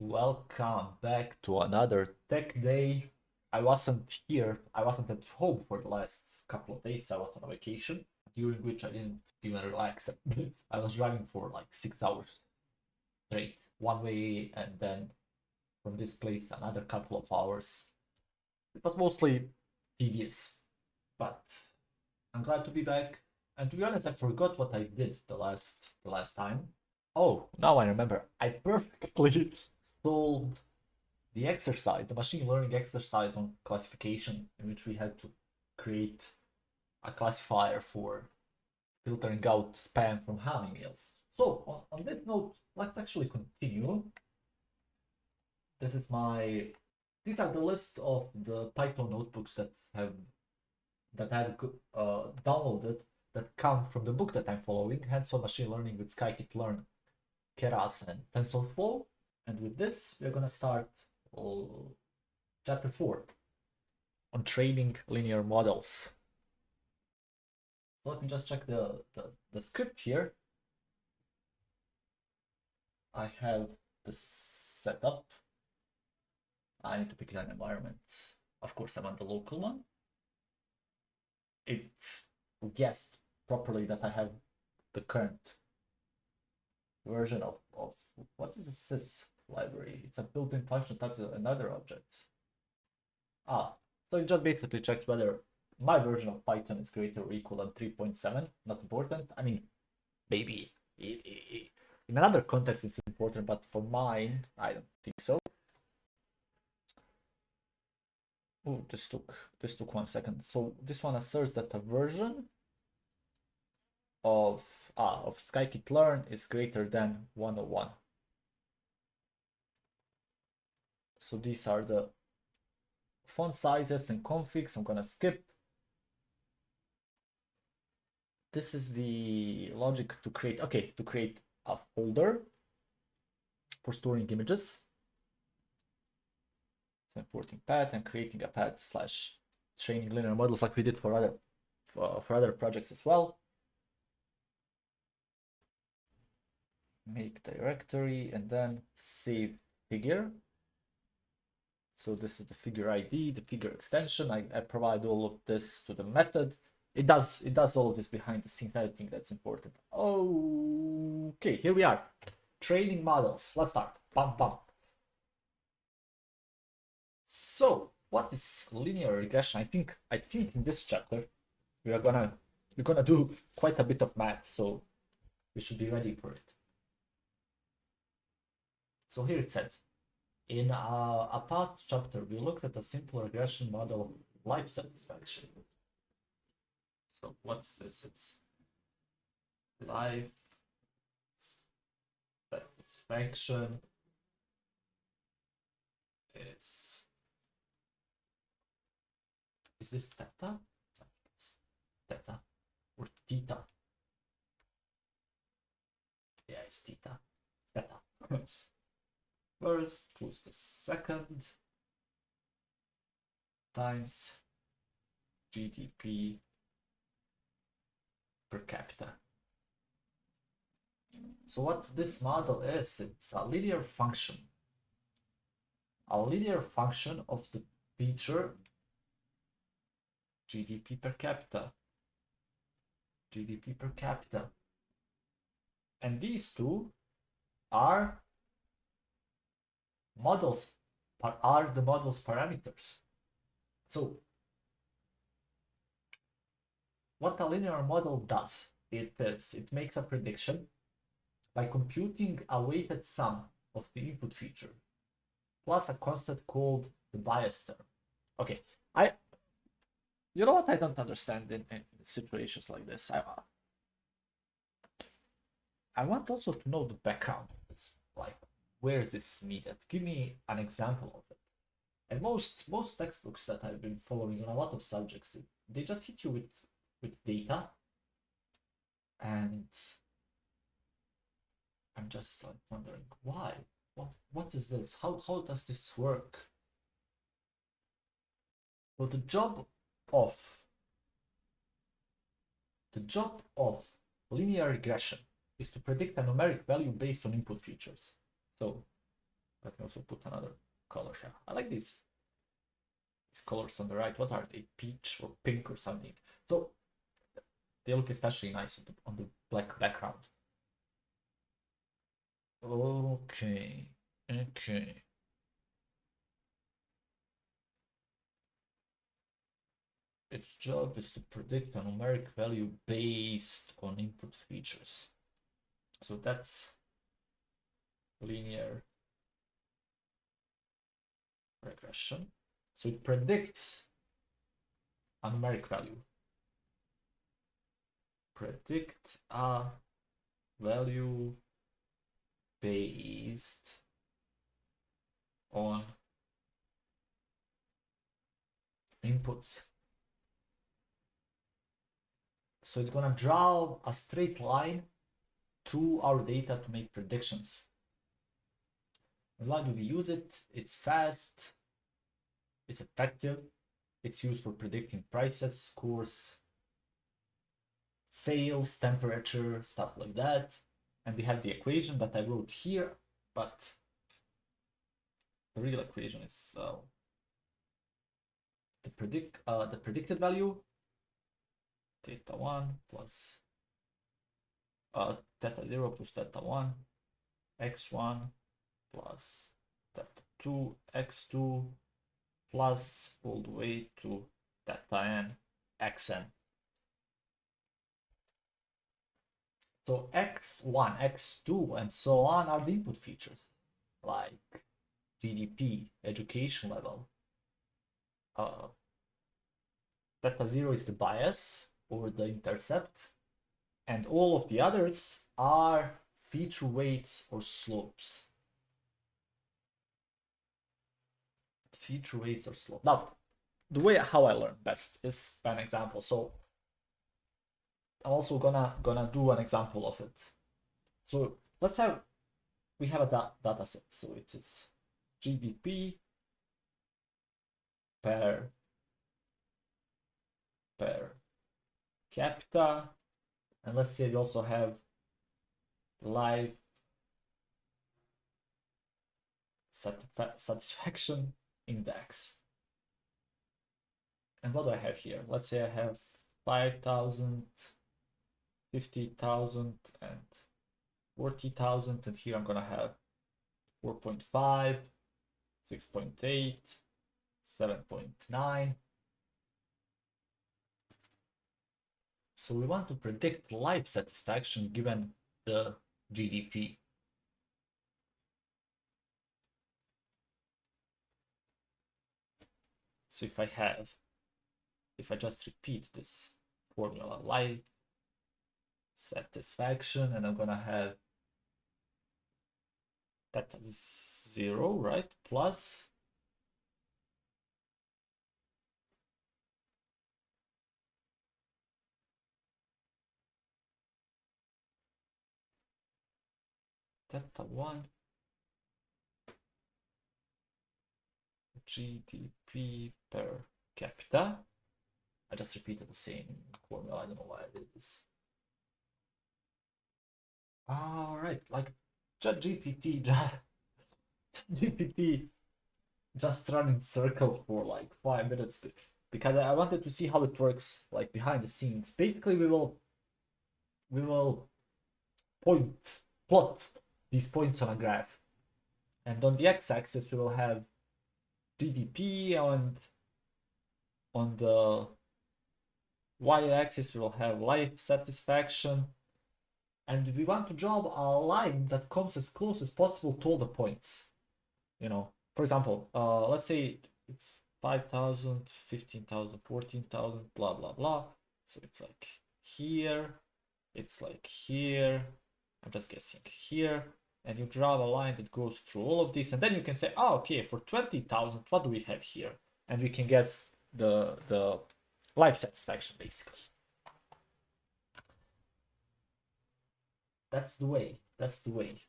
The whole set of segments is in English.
Welcome back to another tech day. I wasn't at home for the last couple of days. I was on a vacation, during which I didn't even relax. I was driving for like 6 hours straight, one way, and then from this place another couple of hours. It was mostly tedious, but I'm glad to be back. And to be honest, I forgot what I did the last time. Oh, now I remember. I perfectly solved the exercise, the machine learning exercise on classification, in which we had to create a classifier for filtering out spam from ham emails. So on this note, let's actually continue. These are the list of the Python notebooks that I've downloaded that come from the book that I'm following, Hands-on Machine Learning with Scikit-learn, Keras, and TensorFlow. And with this, we're gonna start chapter 4 on training linear models. So let me just check the script here. I have the setup. I need to pick an environment. Of course, I want the local one. It guessed properly that I have the current version of what is the sys library? It's a built-in function type to another object. So it just basically checks whether my version of Python is greater or equal than 3.7. Not important. I mean, maybe in another context it's important, but for mine, I don't think so. Oh, this took 1 second. So this one asserts that a version of scikit-learn is greater than 101. So these are the font sizes and configs. I'm gonna skip. This is the logic to create a folder for storing images. So importing path and creating a path / training linear models like we did for other projects as well. Make directory and then save figure. So this is the figure ID, the figure extension. I provide all of this to the method. It does all of this behind the scenes. I think that's important. Okay, here we are. Training models. Let's start. Bam bam. So what is linear regression? I think in this chapter we're gonna do quite a bit of math, so we should be ready for it. So here it says, in a past chapter, we looked at a simple regression model of life satisfaction. So what's this? It's life satisfaction is this theta? It's theta or theta. Yeah, it's theta. Theta. First plus the second times GDP per capita. So what this model is, it's a linear function. A linear function of the feature GDP per capita. GDP per capita. And these two are the model's parameters. So what a linear model does, it makes a prediction by computing a weighted sum of the input feature plus a constant called the bias term. Okay, you know what I don't understand in situations like this? I want also to know the background. It's like, where is this needed? Give me an example of it. And most textbooks that I've been following on a lot of subjects, they just hit you with data, and I'm just like wondering why. What is this? How does this work? So the job of linear regression is to predict a numeric value based on input features. So let me also also put another color here. I like these colors on the right. What are they? Peach or pink or something. So they look especially nice on the black background. Okay. Okay. Its job is to predict a numeric value based on input features. So that's linear regression. So it predicts a numeric value. Predict a value based on inputs. So it's gonna draw a straight line through our data to make predictions. And why do we use it? It's fast, it's effective, it's used for predicting prices, scores, sales, temperature, stuff like that. And we have the equation that I wrote here, but the real equation is the predicted value, theta 1 plus theta 0 plus theta 1, x1 plus theta 2, x2 plus all the way to theta n, xn. So x1, x2, and so on are the input features, like GDP, education level. Theta 0 is the bias or the intercept, and all of the others are feature weights or slopes. Feature weights or slope. Now, the way how I learn best is by an example. So I'm also gonna do an example of it. So let's have we have a data set. So it is GDP per capita, and let's say we also have life satisfaction index. And what do I have here? Let's say I have 5,000, 50,000, and 40,000, and here I'm gonna have 4.5, 6.8, 7.9. So we want to predict life satisfaction given the GDP. So if I just repeat this formula, life satisfaction, and I'm gonna have theta 0, right, plus theta 1 GDP per capita. I just repeated the same formula. I don't know why I did this. All right, like ChatGPT just run in circles for like 5 minutes because I wanted to see how it works like behind the scenes. Basically, we will plot these points on a graph, and on the x-axis we will have GDP, and on the y-axis we will have life satisfaction, and we want to draw a line that comes as close as possible to all the points. You know, for example, let's say it's 5,000, 15,000, 14,000, blah blah blah. So it's like here, it's like here, I'm just guessing here, and you draw a line that goes through all of these, and then you can say, oh, okay, for 20,000, what do we have here? And we can guess the life satisfaction, basically. That's the way. That's the way.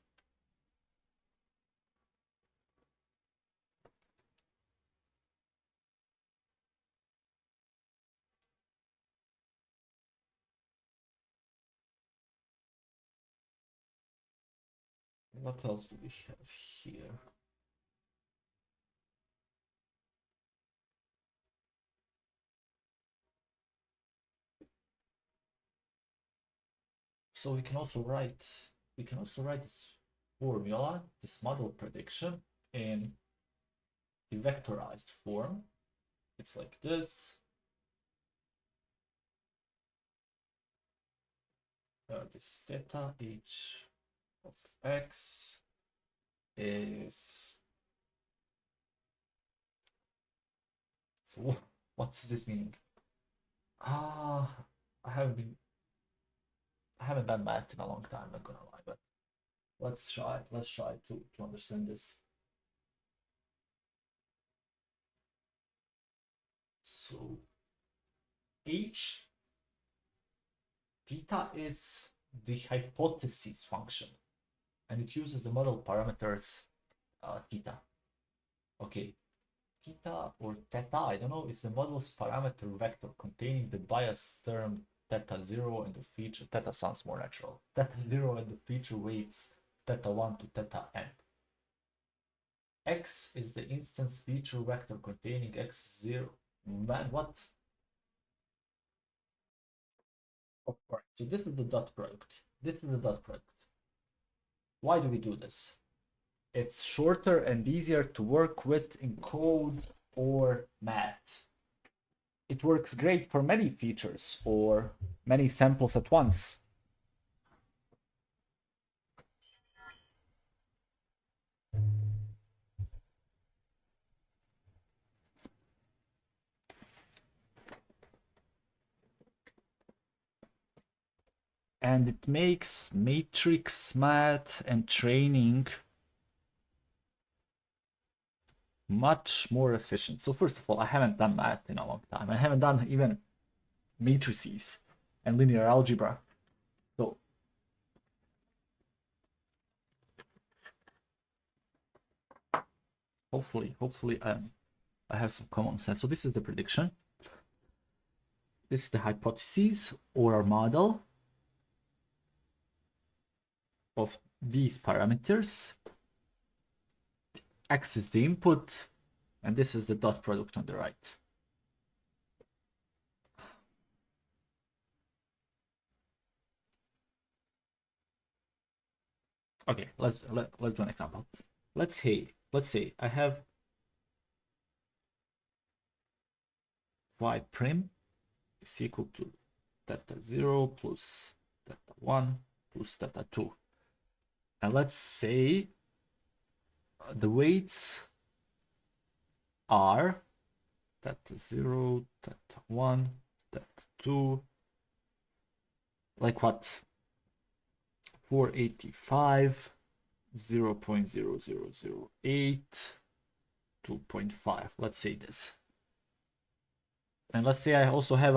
What else do we have here? So we can also write this formula, this model prediction, in the vectorized form. It's like this. This theta h of x is, so what's this meaning? I haven't done math in a long time, not gonna lie, but let's try to understand this. So h theta is the hypothesis function, and it uses the model parameters theta. Okay, theta or theta, I don't know, is the model's parameter vector containing the bias term theta 0 and the feature, theta sounds more natural, theta 0 and the feature weights theta 1 to theta n. X is the instance feature vector containing x0. Man, what? Alright, so this is the dot product. This is the dot product. Why do we do this? It's shorter and easier to work with in code or math. It works great for many features or many samples at once. And it makes matrix math and training much more efficient. So first of all, I haven't done math in a long time. I haven't done even matrices and linear algebra. So hopefully I have some common sense. So this is the prediction. This is the hypothesis or our model of these parameters. X is the input, and this is the dot product on the right. Okay, let's do an example. Let's say I have y prime is equal to theta 0 plus theta 1 plus theta 2. And let's say the weights are theta 0, theta 1, theta 2, like what? 485, 0.0008, 2.5. Let's say this. And let's say I also have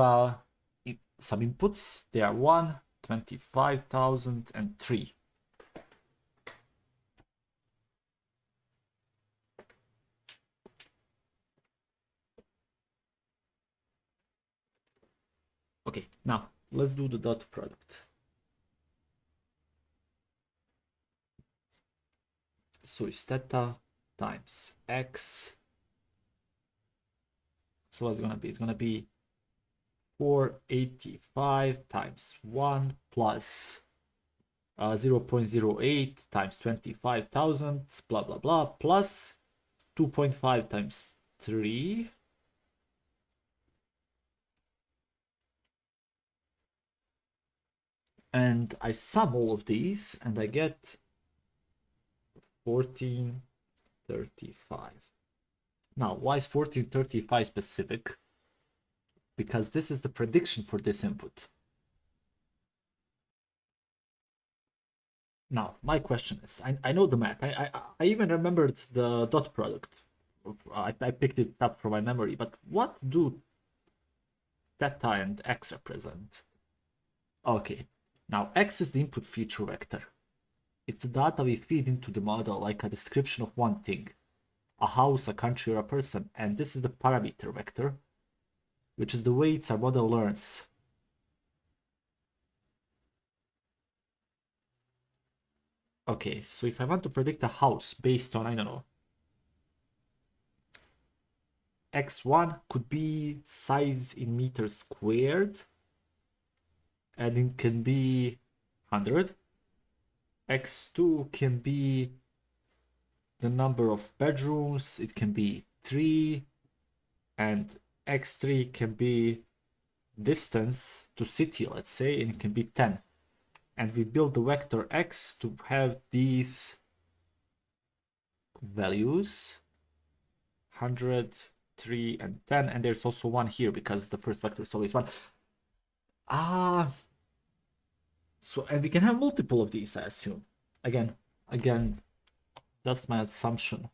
some inputs. They are 1, 25,000, and 3. Okay, now let's do the dot product. So it's theta times x. So what's it gonna be? It's gonna be 485 times 1 plus 0.08 times 25,000, blah blah blah, plus 2.5 times 3. And I sum all of these and I get 1435. Now, why is 1435 specific? Because this is the prediction for this input. Now, my question is, I know the math. I even remembered the dot product. I picked it up from my memory, but what do theta and x represent? Okay, now x is the input feature vector. It's the data we feed into the model, like a description of one thing, a house, a country, or a person. And this is the parameter vector, which is the weights our model learns. Okay, so if I want to predict a house based on, I don't know, x1 could be size in meters squared, and it can be 100. X2 can be the number of bedrooms, it can be 3, and X3 can be distance to city, let's say, and it can be 10. And we build the vector X to have these values, 100, 3, and 10, and there's also 1 here because the first vector is always 1. So, and we can have multiple of these, I assume. Again, just my assumption.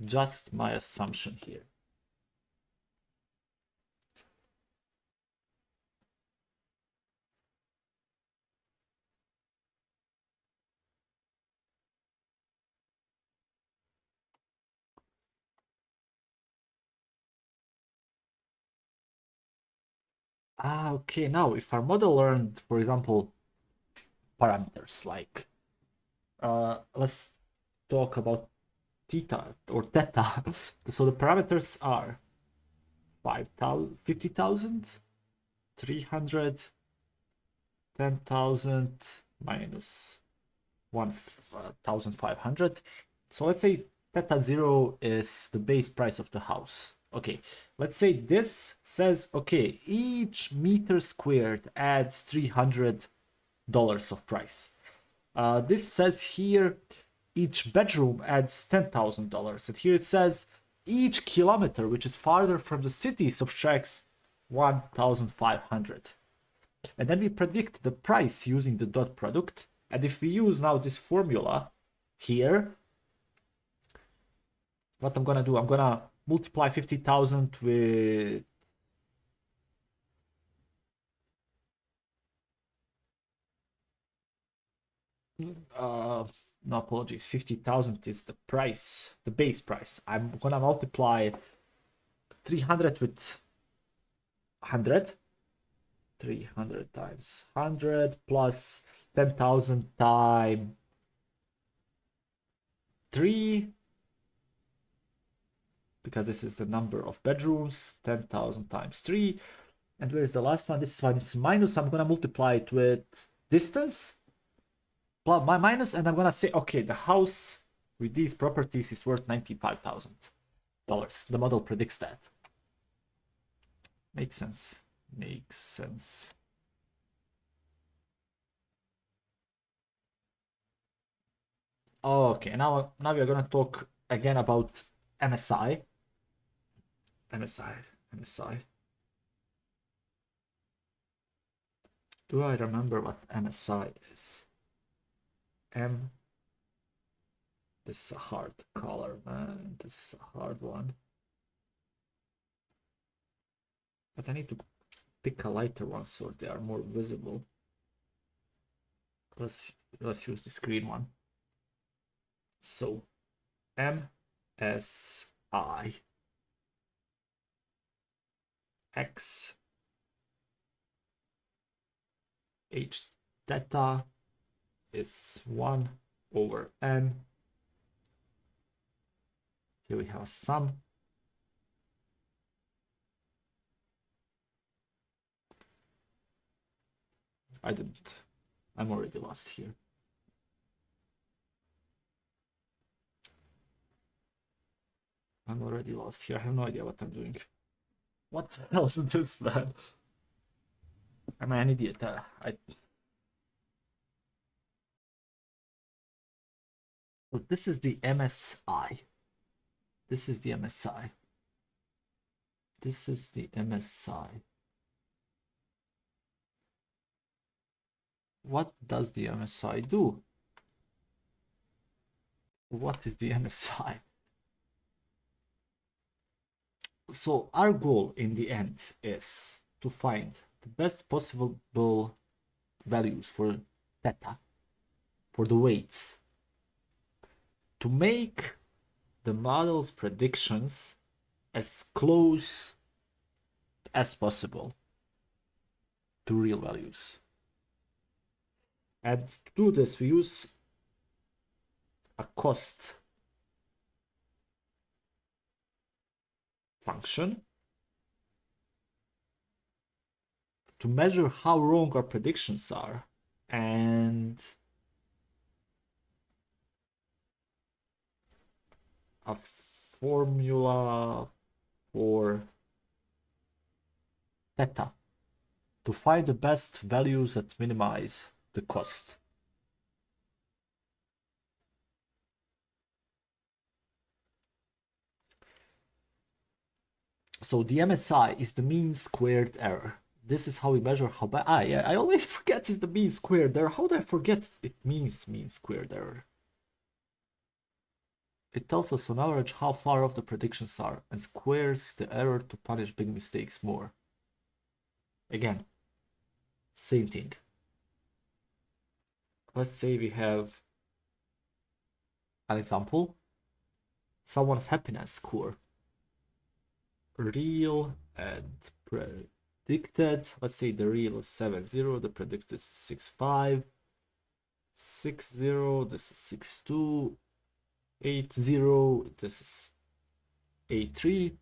Just my assumption here. Okay, now if our model learned, for example, parameters like, let's talk about theta or theta. So the parameters are 50,000, 300, 10,000 minus 1,500. So let's say theta 0 is the base price of the house. Okay, let's say this says, okay, each meter squared adds $300 of price. This says here each bedroom adds $10,000, and here it says each kilometer which is farther from the city subtracts 1,500. And then we predict the price using the dot product. And if we use now this formula here, what I'm gonna do, I'm gonna multiply 50,000 with no, apologies, 50,000 is the price, the base price. I'm gonna multiply 300 with 100. 300 times 100 plus 10,000 times 3, because this is the number of bedrooms. 10,000 times 3. And where is the last one? This one is minus. I'm gonna multiply it with distance plus my minus, and I'm gonna say, okay, the house with these properties is worth $95,000. The model predicts that. Makes sense. Makes sense. Okay, now we are gonna talk again about MSI. MSI. Do I remember what MSI is? This is a hard color, man. This is a hard one. But I need to pick a lighter one so they are more visible. Let's use this green one. So MSI X H theta is 1 over n. Here we have a sum. I'm already lost here. I have no idea what I'm doing. What else is this, man? Am I an idiot? So this is the MSI. This is the MSI. This is the MSI. What does the MSI do? What is the MSI? So our goal in the end is to find the best possible values for theta, for the weights, to make the model's predictions as close as possible to real values. And to do this, we use a cost function to measure how wrong our predictions are and a formula for theta to find the best values that minimize the cost. So the MSI is the mean squared error. This is how we measure how bad. I always forget it's the mean squared error. How do I forget it means mean squared error? It tells us on average how far off the predictions are and squares the error to punish big mistakes more. Again, same thing. Let's say we have an example. Someone's happiness score. Real and predicted. Let's say the real is 7.0, the predicted is 6.5, 6.0, this is 6.2, 8.0, this is 8.3.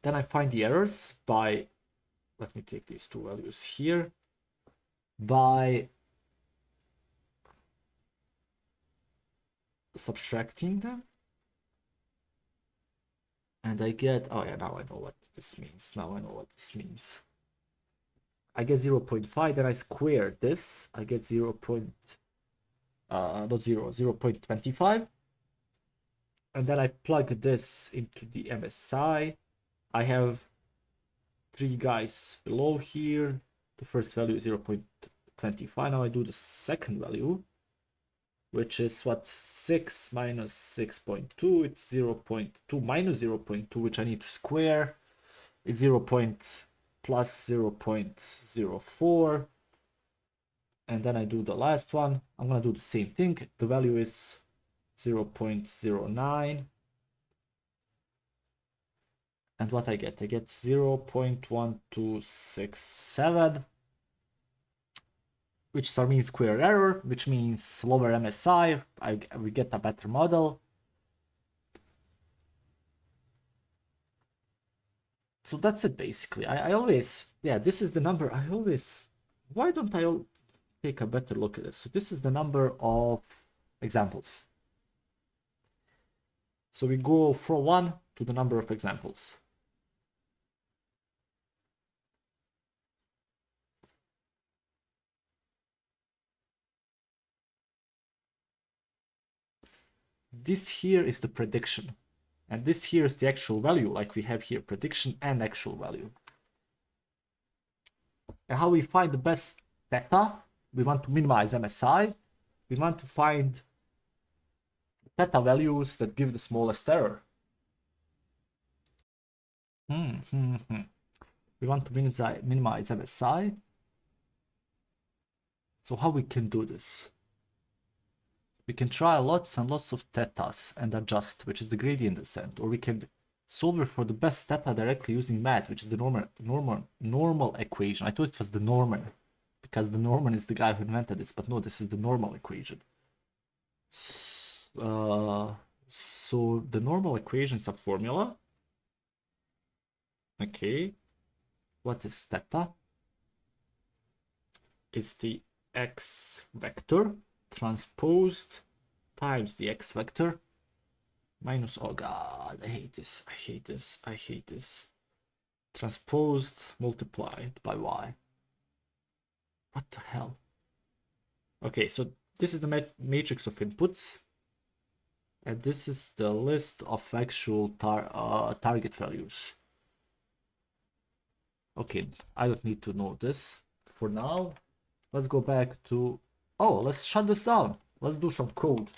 Then I find the errors by, let me take these two values here, by subtracting them. And I get, oh yeah, now I know what this means. Now I know what this means. I get 0.5, then I square this. I get 0.25. And then I plug this into the MSI. I have three guys below here. The first value is 0.25. Now I do the second value, which is what, 6 minus 6.2, it's 0.2 minus 0.2, which I need to square. It's 0. Plus 0.04. And then I do the last one. I'm gonna do the same thing. The value is 0.09. And what I get 0.1267. Which is our mean square error, which means lower MSI. We get a better model. So that's it basically. I always, yeah, this is the number. I always, why don't I take a better look at this? So this is the number of examples. So we go from 1 to the number of examples. This here is the prediction. And this here is the actual value, like we have here, prediction and actual value. And how we find the best theta? We want to minimize MSI. We want to find theta values that give the smallest error. We want to minimize MSI. So how we can do this? We can try lots and lots of thetas and adjust, which is the gradient descent, or we can solve for the best theta directly using math, which is the normal equation. I thought it was the Norman, because the Norman is the guy who invented this, but no, this is the normal equation. So the normal equation is a formula. Okay, what is theta? It's the x vector transposed times the x vector minus, oh god, I hate this, transposed multiplied by y. What the hell? Okay, so this is the matrix of inputs, and this is the list of actual target values. Okay, I don't need to know this for now. Let's go back to, oh, let's shut this down. Let's do some code.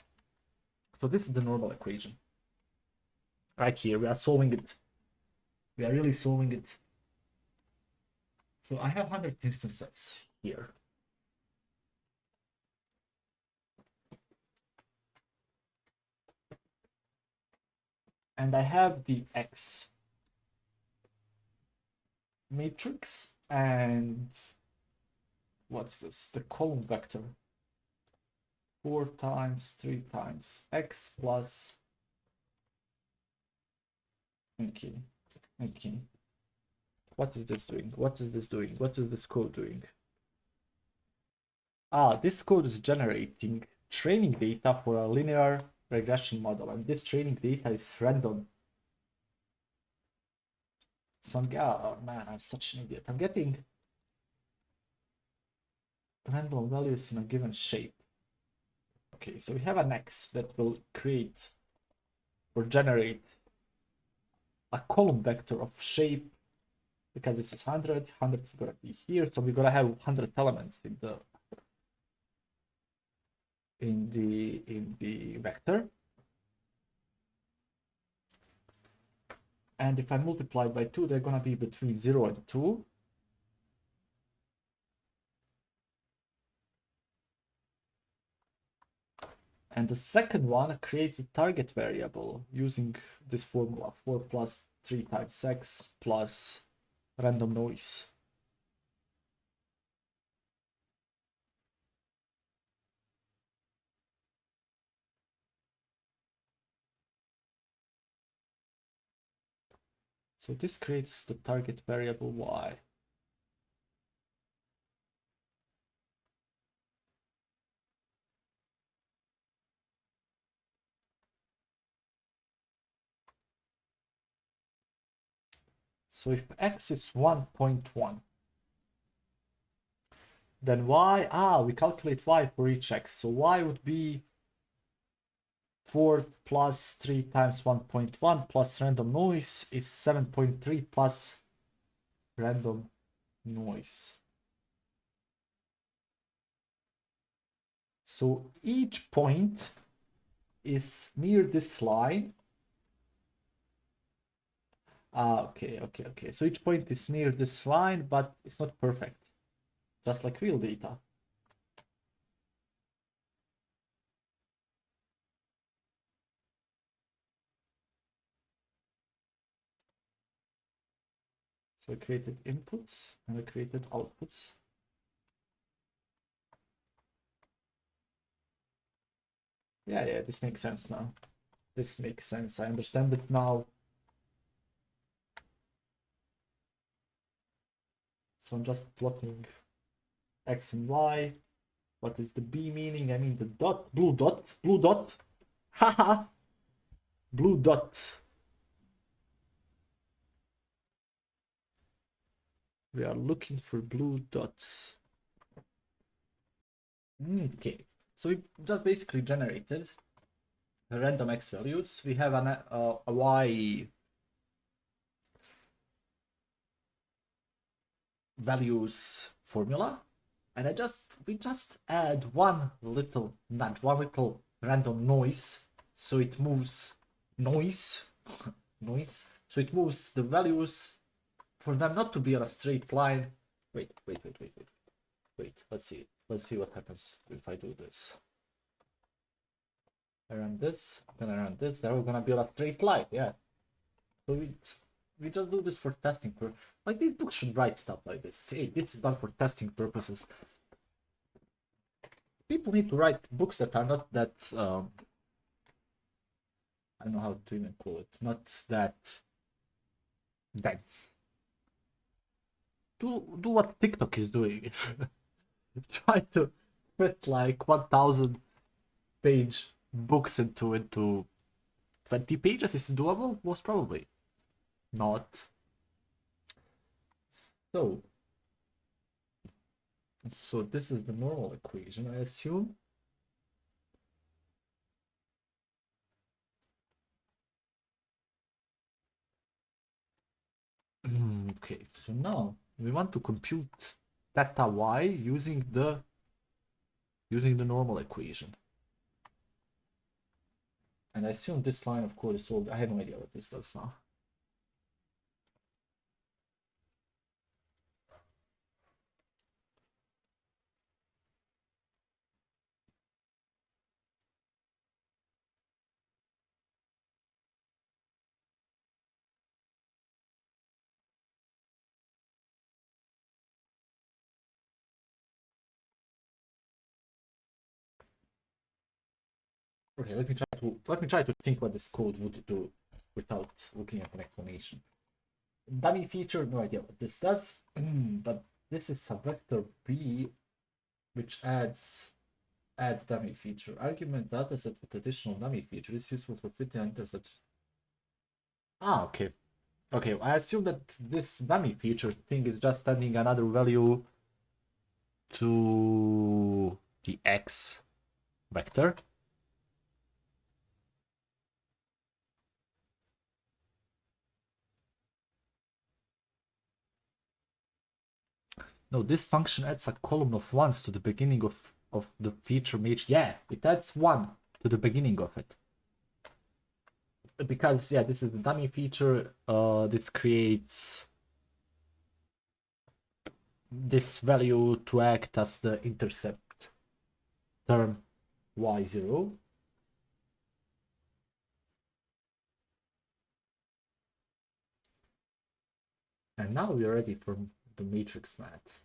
So this is the normal equation. Right here, we are solving it. We are really solving it. So I have 100 instances here. And I have the X matrix and what's this? The column vector. 4 times 3 times X plus, okay, What is this doing? What is this doing? What is this code doing? This code is generating training data for a linear regression model, and this training data is random. So oh man, I'm such an idiot. I'm getting random values in a given shape. Okay, so we have an X that will create or generate a column vector of shape, because this is 100 is gonna be here, so we're gonna have 100 elements in the vector. And if I multiply by 2, they're gonna be between 0 and 2. And the second one creates a target variable using this formula, 4 plus 3 times x plus random noise. So this creates the target variable y. So if x is 1.1, then y, we calculate y for each x. So y would be 4 plus 3 times 1.1 plus random noise is 7.3 plus random noise. So each point is near this line. Okay. So each point is near this line, but it's not perfect, just like real data. So I created inputs and I created outputs. Yeah, this makes sense now. This makes sense. I understand it now. So I'm just plotting x and y. What is the B meaning? I mean the dot, blue dot. Haha, blue dot. We are looking for blue dots. Okay, so we just basically generated random x values. We have a y values formula, and we just add one little nudge, one little random noise, so it moves noise. So it moves the values for them not to be on a straight line. Wait. Let's see what happens if I do this. I run this, then I run this. They're all gonna be on a straight line. Yeah. So we just do this for testing. Like, these books should write stuff like this. Hey, this is done for testing purposes. People need to write books that are not that I don't know how to even call it. Not that dense. Do what TikTok is doing. Try to fit like 1,000 page books into 20 pages. Is it doable? Most probably not. So this is the normal equation, I assume. Okay, so now we want to compute theta y using the normal equation. And I assume this line of code is solved. I have no idea what this does now. Okay, let me try to think what this code would do without looking at an explanation. Dummy feature, no idea what this does, but this is a vector B which adds add dummy feature. Argument dataset with additional dummy feature is useful for fitting intercept. Ah, okay. Okay, I assume that this dummy feature thing is just adding another value to the X vector. No, this function adds a column of ones to the beginning of the feature match. Yeah, it adds one to the beginning of it. Because, yeah, this is the dummy feature. This creates this value to act as the intercept term y0. And now we're ready for the matrix math.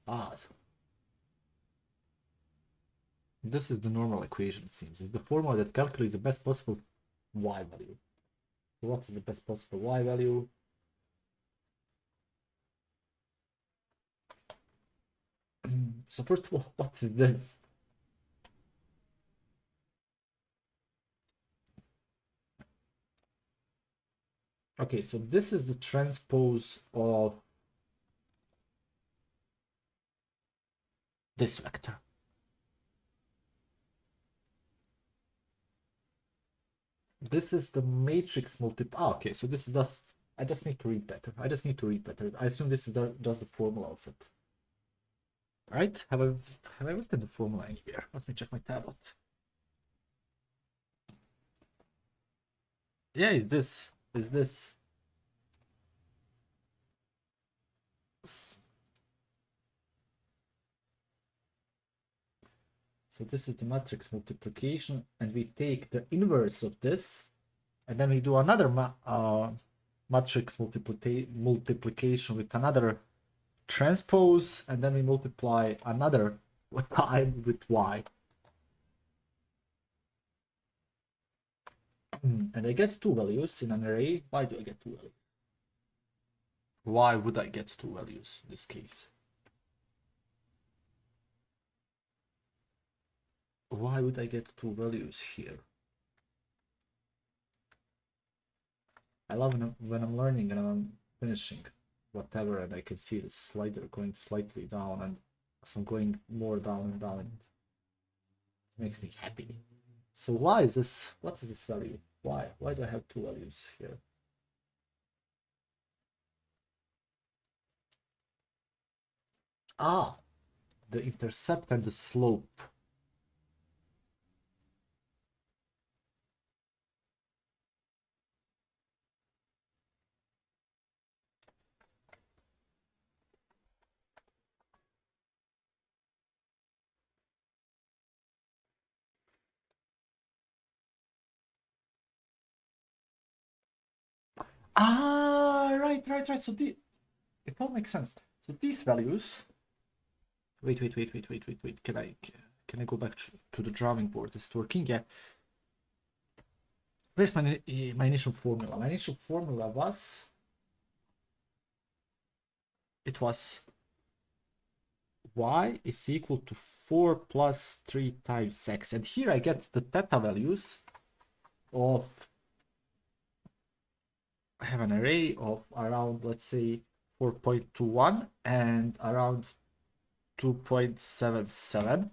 Ah, this is the normal equation, it seems. It's the formula that calculates the best possible y value. So what is the best possible y value? So first of all, what is this? Okay, so this is the transpose of this vector. This is the matrix multiply. Okay, so this is just, I just need to read better. I assume this is just the formula of it. All right, have I written the formula in here? Let me check my tablet. Yeah, is this. So this is the matrix multiplication, and we take the inverse of this, and then we do another matrix multiplication with another transpose, and then we multiply another time with y. And I get two values in an array. Why do I get two values? Why would I get two values in this case? Why would I get two values here? I love when I'm learning and I'm finishing whatever, and I can see the slider going slightly down, and as I'm going more down and down, it makes me happy. So why is this? What is this value? Why do I have two values here? Ah, the intercept and the slope. Ah, right. So it all makes sense. So these values. Wait. Can I go back to the drawing board? Is it working? Yeah. Where's my initial formula? My initial formula was. It was y is equal to 4 plus 3 times x. And here I get the theta values of. I have an array of around, let's say, 4.21 and around 2.77.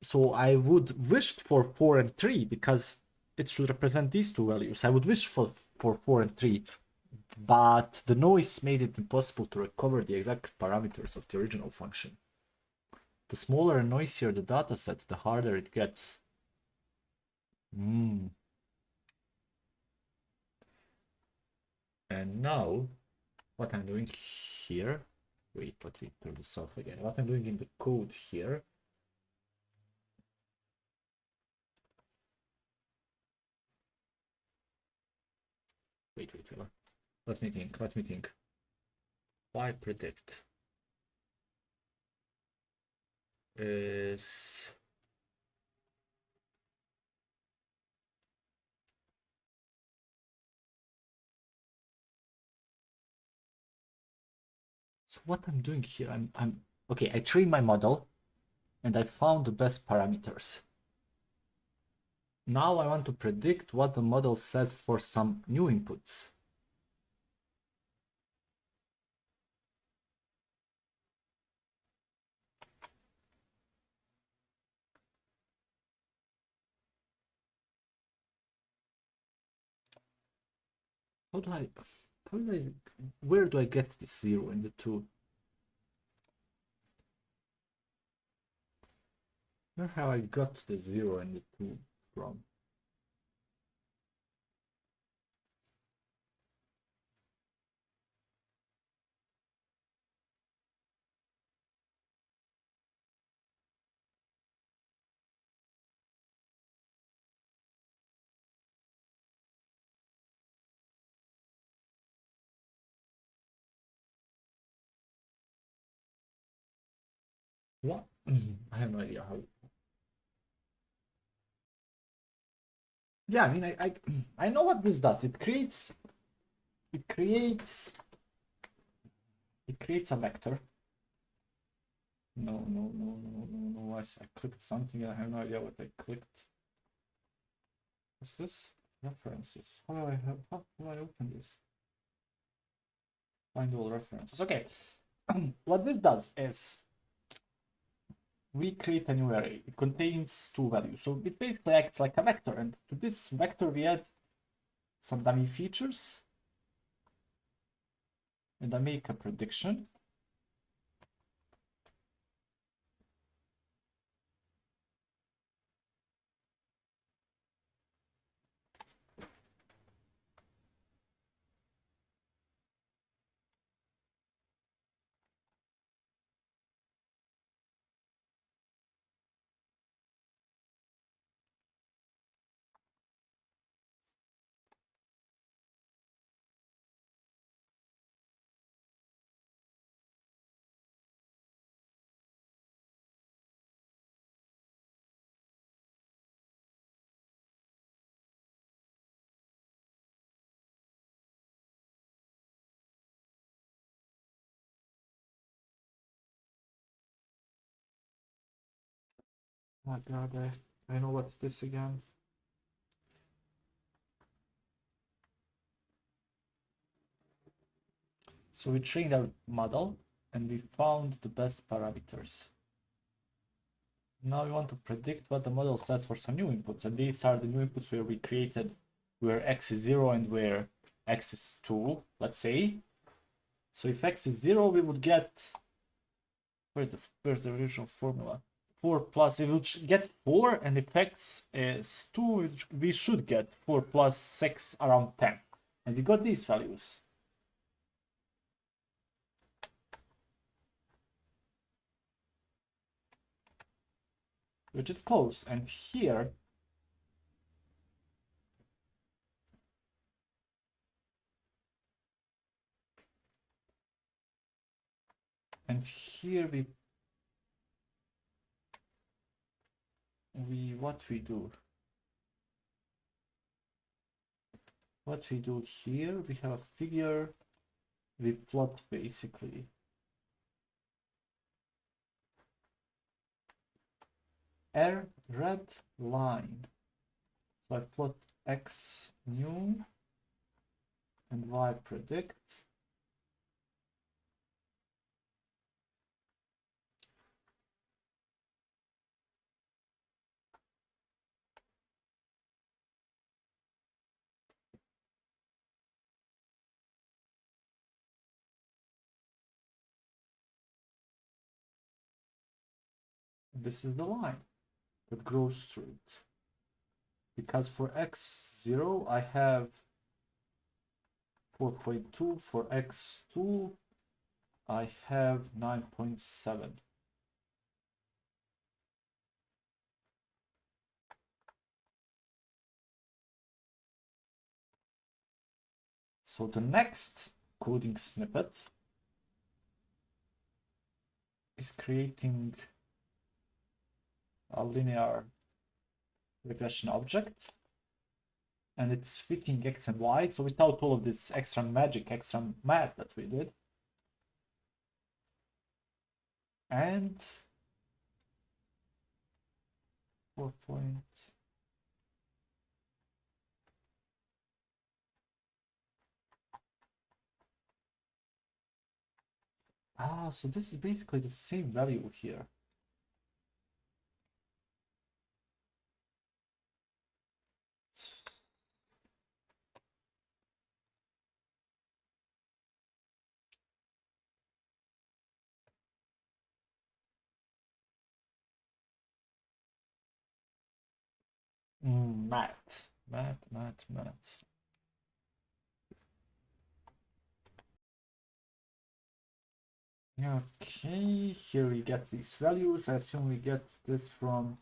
So I would wish for 4 and 3 because it should represent these two values. I would wish for 4 and 3, but the noise made it impossible to recover the exact parameters of the original function. The smaller and noisier the dataset, the harder it gets. And now, what I'm doing here, wait, let me turn this off again. What I'm doing in the code here, wait, let me think. Why predict? is so what I'm doing here, I'm okay, I trained my model and I found the best parameters. Now I want to predict what the model says for some new inputs. Where do I get this 0 and the 2? Where have I got the 0 and the 2 from? What? I have no idea how. Yeah, I mean, I know what this does. It creates a vector. No. I clicked something. I have no idea what I clicked. What's this? References. How do I open this? Find all references. Okay. What this does is we create a new array. It contains 2 values. So it basically acts like a vector. And to this vector, we add some dummy features. And I make a prediction. Oh my god, I know what's this again. So we trained our model and we found the best parameters. Now we want to predict what the model says for some new inputs. And these are the new inputs where we created where x is 0 and where x is 2, let's say. So if x is 0, we would get, where's the original formula? 4 plus, we would get 4, and if x is 2, we should get 4 plus 6 around 10. And we got these values. Which is close. And here, what we do here, we have a figure, we plot basically red line. So I plot x new and y predict. This is the line that grows through it. Because for x0, I have 4.2. For x2, I have 9.7. So the next coding snippet is creating a linear regression object, and it's fitting x and y. So without all of this extra magic, extra math that we did, and 4 point. So this is basically the same value here. Math. Okay, here we get these values. I assume we get this from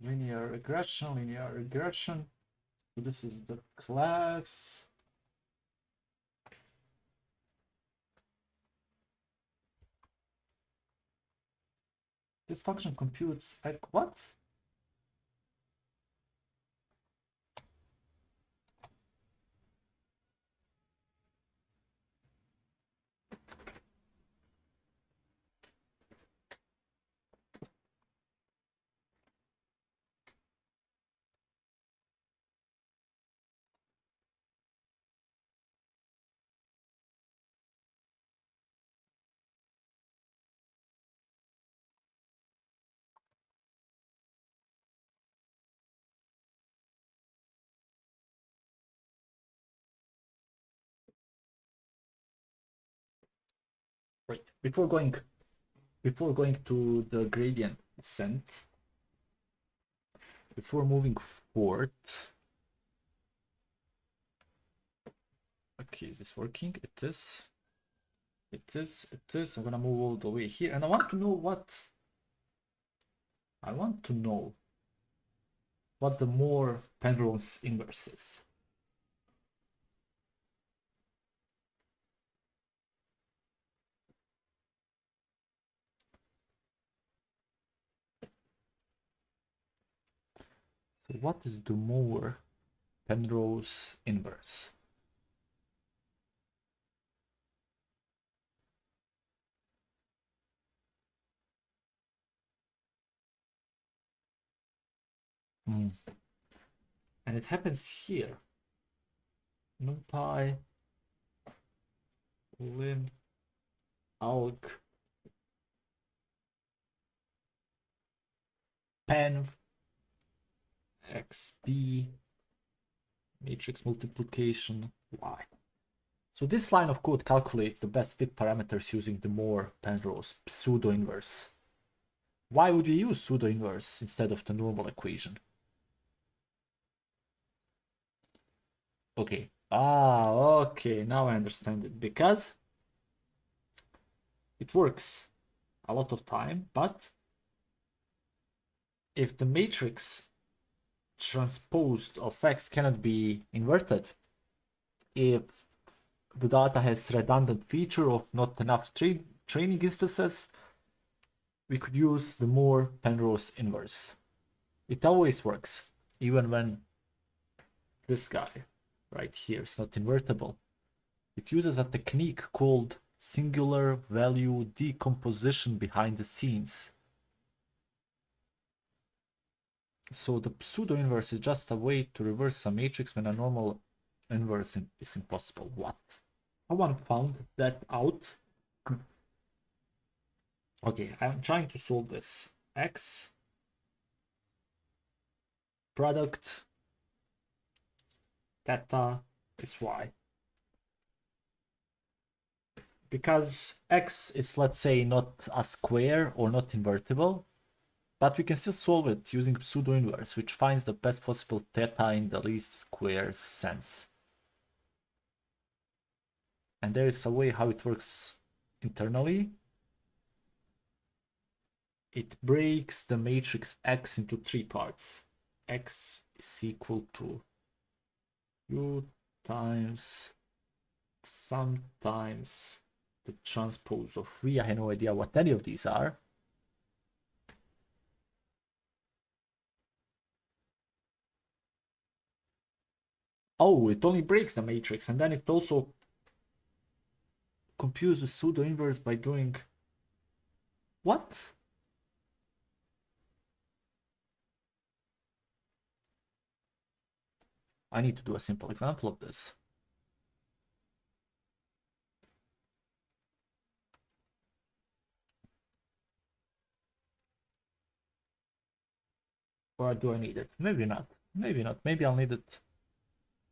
linear regression. So this is the class. This function computes at what? Right. Before going to the gradient descent, before moving forward. Okay, is this working? It is. I'm gonna move all the way here, and I want to know what the more Penrose inverse is. So what is the more Penrose inverse? And it happens here. NumPy lim alg pen xp matrix multiplication y. So this line of code calculates the best fit parameters using the more Penrose pseudo inverse. Why would we use pseudo inverse instead of the normal equation? Okay. Okay. Now I understand it. Because it works a lot of time, but if the matrix transposed of x cannot be inverted, if the data has redundant feature of not enough training instances, we could use the more Penrose inverse. It always works, even when this guy right here is not invertible. It uses a technique called singular value decomposition behind the scenes. So the pseudo inverse is just a way to reverse a matrix when a normal inverse is impossible. What? Someone found that out. Okay, I'm trying to solve this. X product theta is y. Because x is, let's say, not a square or not invertible, but we can still solve it using pseudo inverse, which finds the best possible theta in the least square sense. And there is a way how it works internally. It breaks the matrix X into 3 parts. X is equal to U times sometimes the transpose of V. I have no idea what any of these are. Oh, it only breaks the matrix, and then it also computes the pseudo inverse by doing what? I need to do a simple example of this. Or do I need it? Maybe not. Maybe not. Maybe I'll need it.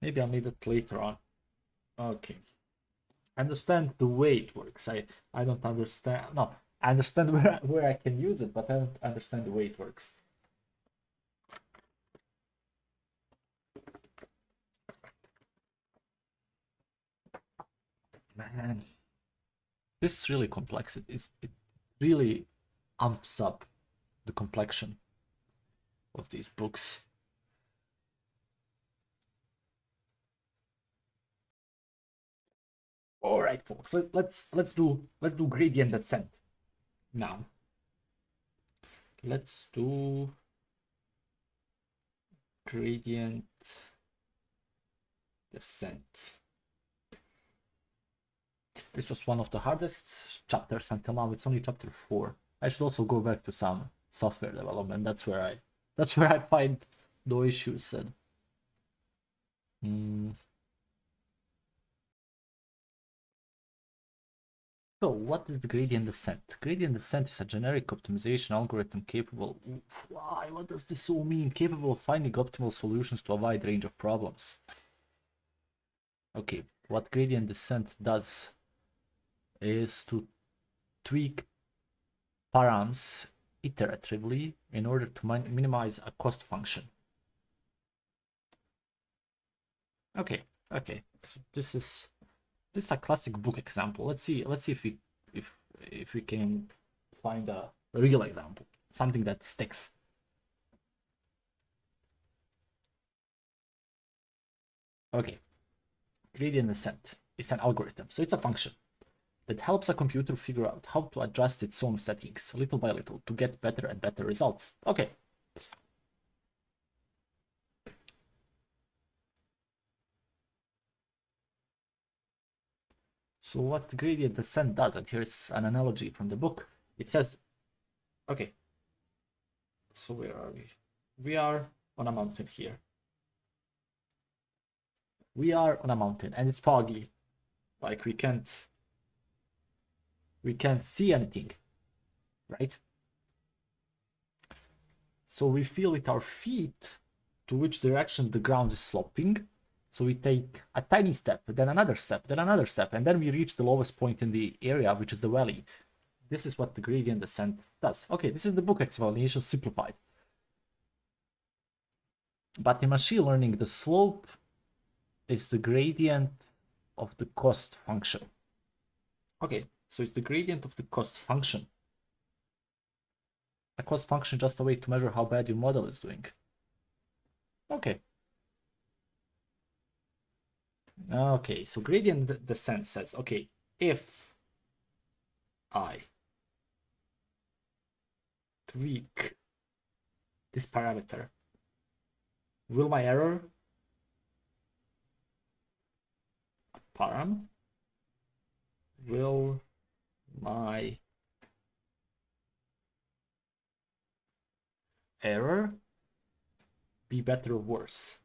Maybe I'll need it later on. Okay. I understand the way it works. I don't understand. No, I understand where I can use it, but I don't understand the way it works. Man, this is really complex. It really amps up the complexion of these books. All right, folks. Let's do gradient descent now. Let's do gradient descent. This was one of the hardest chapters until now. It's only chapter 4. I should also go back to some software development. That's where I find the issues. So what is the gradient descent? Gradient descent is a generic optimization algorithm capable. Why? What does this all mean? Capable of finding optimal solutions to a wide range of problems. Okay, what gradient descent does is to tweak params iteratively in order to minimize a cost function. Okay. So this is a classic book example. Let's see if we can find a real example, something that sticks. Okay, gradient descent is an algorithm, so it's a function that helps a computer figure out how to adjust its own settings little by little to get better and better results. Okay. So what gradient descent does, and here's an analogy from the book. It says, okay, so where are we? We are on a mountain here. We are on a mountain and it's foggy. Like we can't see anything, right? So we feel with our feet to which direction the ground is sloping. So we take a tiny step, then another step, then another step, and then we reach the lowest point in the area, which is the valley. This is what the gradient descent does. Okay, this is the book explanation simplified. But in machine learning, the slope is the gradient of the cost function. Okay, so it's the gradient of the cost function. A cost function is just a way to measure how bad your model is doing. Okay. Okay, so gradient descent says, okay, if I tweak this parameter, will my error param, will my error be better or worse?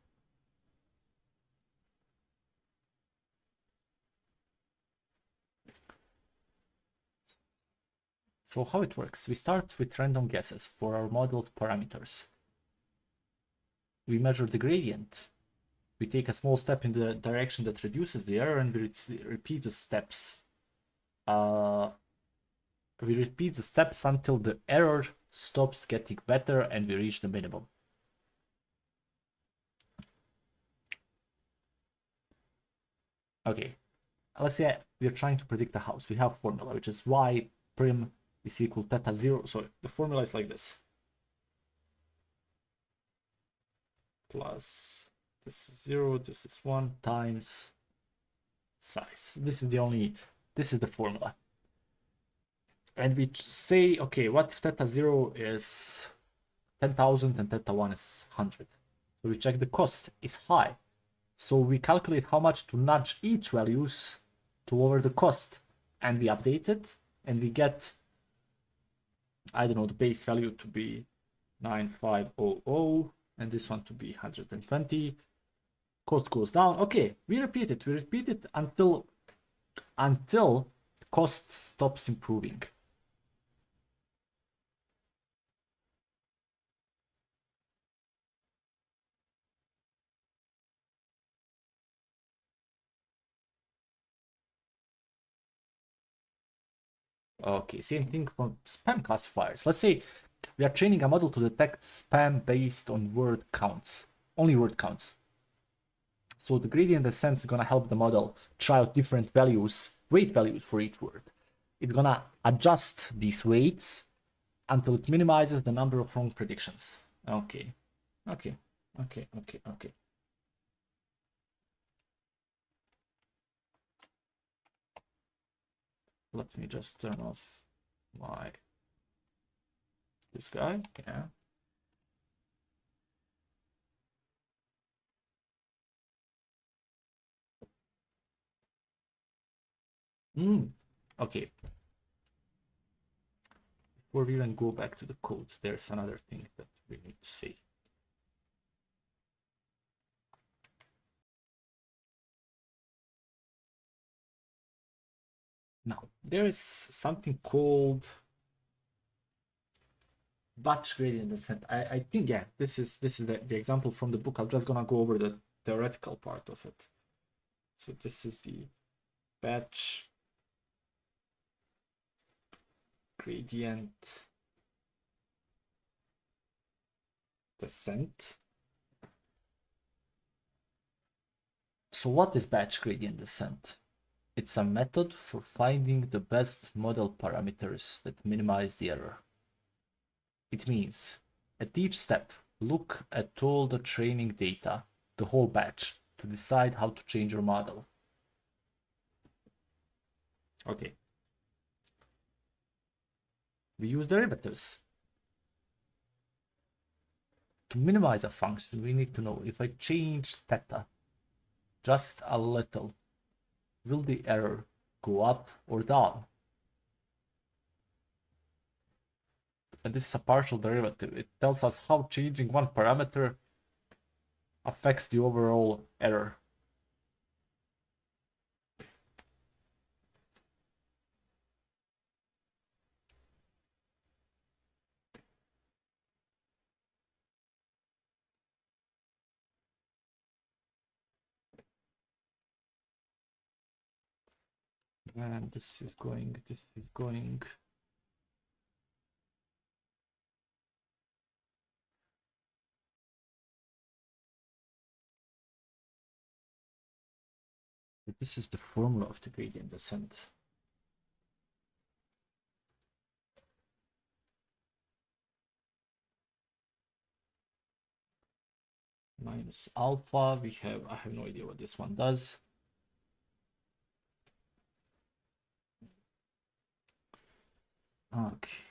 So how it works, we start with random guesses for our model's parameters. We measure the gradient. We take a small step in the direction that reduces the error, and we repeat the steps. We repeat the steps until the error stops getting better and we reach the minimum. Okay, let's say we're trying to predict a house. We have a formula, which is y prim is equal to theta 0. So the formula is like this. Plus this is 0, this is 1 times size. This is the formula. And we say, okay, what if theta 0 is 10,000 and theta 1 is 100? So we check the cost is high. So we calculate how much to nudge each values to lower the cost, and we update it, and we get, I don't know, the base value to be 9500, and this one to be 120. Cost goes down. Okay, we repeat it until cost stops improving. Okay, same thing for spam classifiers. Let's say we are training a model to detect spam based on word counts, only word counts. So the gradient descent is gonna help the model try out different values, weight values for each word. It's gonna adjust these weights until it minimizes the number of wrong predictions. Okay. Let me just turn off this guy. Yeah. Okay. Before we even go back to the code, there's another thing that we need to say. Now, there is something called batch gradient descent. I think, yeah, this is the example from the book. I'm just gonna go over the theoretical part of it. So this is the batch gradient descent. So what is batch gradient descent? It's a method for finding the best model parameters that minimize the error. It means at each step, look at all the training data, the whole batch, to decide how to change your model. Okay. We use derivatives. To minimize a function, we need to know if I change theta just a little, will the error go up or down? And this is a partial derivative. It tells us how changing one parameter affects the overall error. And this is going. This is the formula of the gradient descent. Minus alpha, I have no idea what this one does. Okay.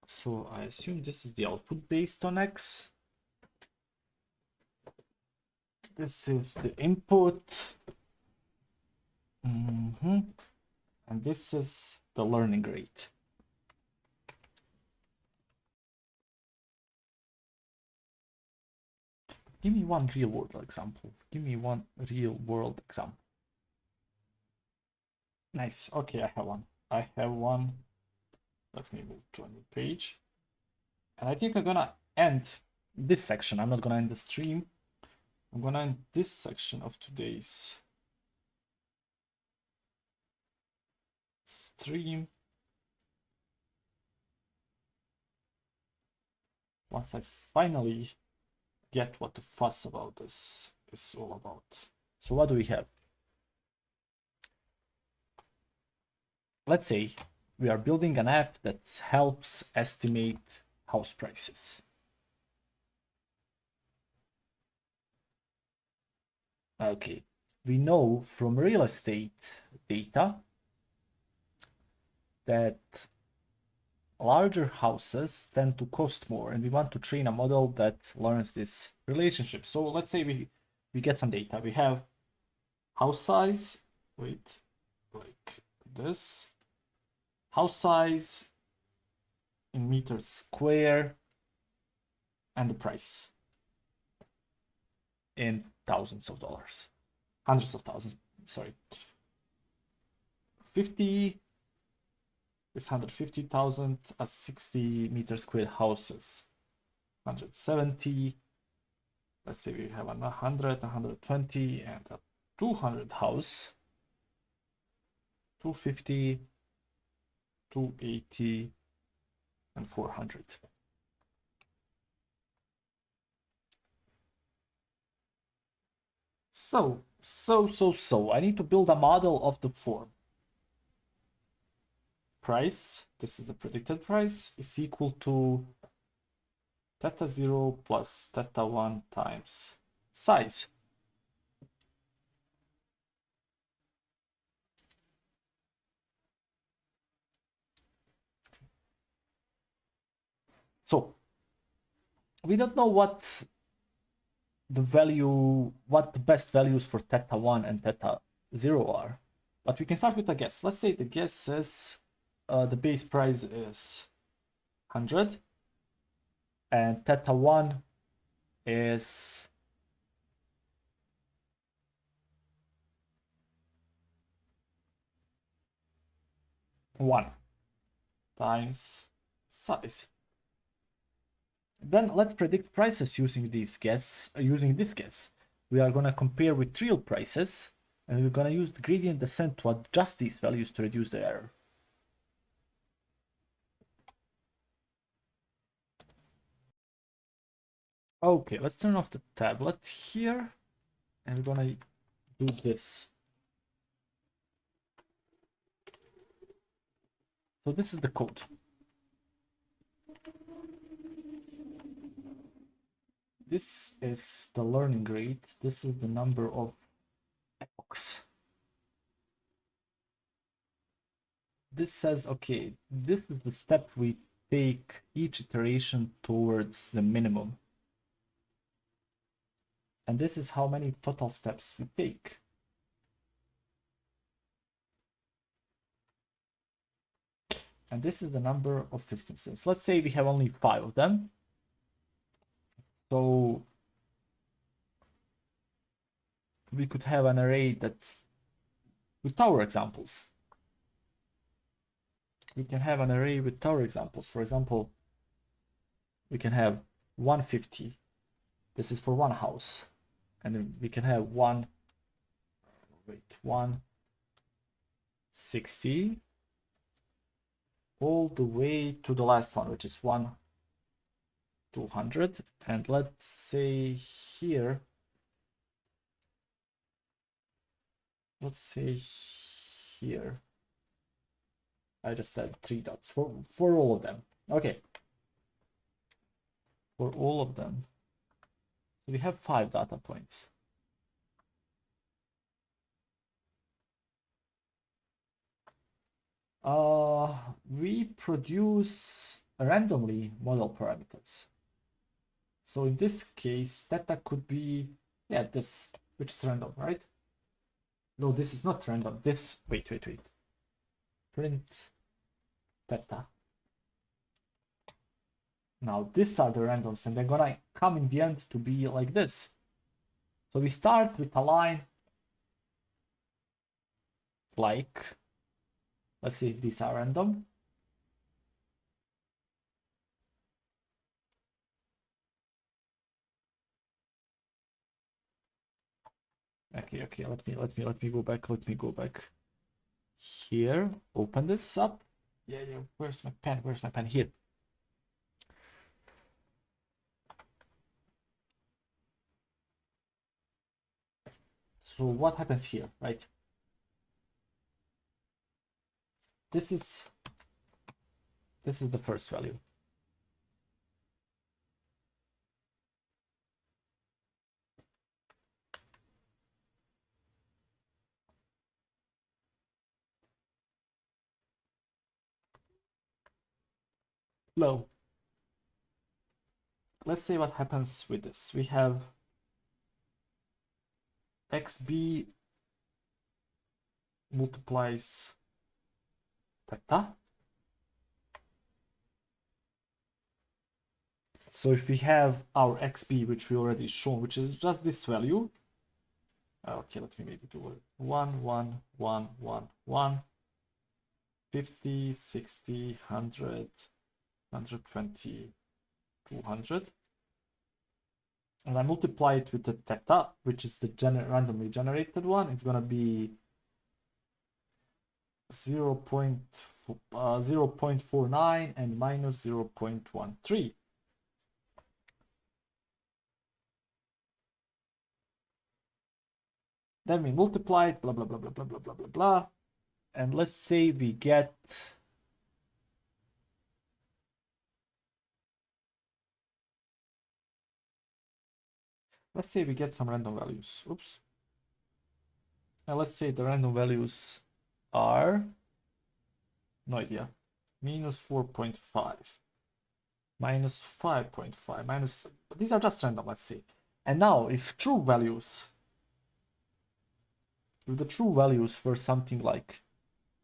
So I assume this is the output based on X. This is the input. And this is the learning rate. Give me one real world example. Nice. Okay, I have one. Let me move to a new page. And I think I'm gonna end this section. I'm not gonna end the stream. I'm gonna end this section of today's stream once I finally get what the fuss about this is all about. So what do we have? Let's say we are building an app that helps estimate house prices. Okay, we know from real estate data that larger houses tend to cost more, and we want to train a model that learns this relationship. So let's say we get some data. We have house size, wait, like this, house size in meters square, and the price in thousands of dollars, hundreds of thousands, sorry. 50 is 150,000 as 60 meter square houses. 170, let's say we have 100, 120, and a 200 house. 250, 280, and 400. So, I need to build a model of the form. Price, this is the predicted price, is equal to theta 0 plus theta 1 times size. So we don't know what the best values for theta 1 and theta 0 are, but we can start with a guess. Let's say the guess is the base price is 100 and theta 1 is 1 times size. Then let's predict prices using this guess. We are going to compare with real prices, and we're going to use the gradient descent to adjust these values to reduce the error. Okay, let's turn off the tablet here, and we're going to do this. So this is the code. This is the learning rate. This is the number of epochs. This says, okay, this is the step we take each iteration towards the minimum. And this is how many total steps we take. And this is the number of instances. Let's say we have only 5 of them. So we could have an array that's with tower examples. We can have an array with tower examples. For example, we can have 150. This is for one house. And then we can have 160 all the way to the last one, which is 200. And let's say here, I just had 3 dots for all of them. Okay, for all of them. So we have 5 data points. We produce randomly model parameters. So in this case, theta could be, yeah, this, which is random, right? No, this is not random. This, wait. Print theta. Now these are the randoms, and they're gonna come in the end to be like this. So we start with a line like, let's see if these are random. Okay, let me go back. Here, open this up. Yeah, where's my pen? Here. So what happens here, right? This is the first value. low. Let's see what happens with this. We have xb multiplies theta. So if we have our xb, which we already shown, which is just this value. Okay, let me maybe do it. 1, 1, 1, 1, 1, 50, 60, 100, 120, 200. And I multiply it with the theta, which is the randomly generated one. It's going to be 0.49 and minus 0.13. Then we multiply it, blah, blah, blah, blah, blah, blah, blah, blah, blah. And let's say we get... Let's say we get some random values. Oops. And let's say the random values are... No idea. Minus 4.5. Minus 5.5. Minus... But these are just random, let's say. And now, if true values... If the true values were something like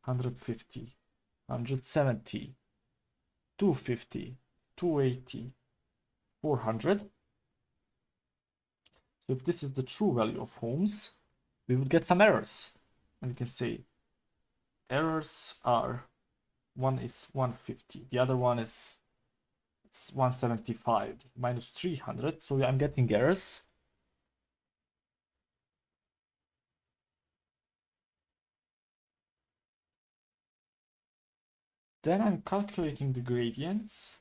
150, 170, 250, 280, 400. So if this is the true value of homes, we would get some errors. And we can say errors are, one is 150, the other one is 175, minus 300. So I'm getting errors. Then I'm calculating the gradients.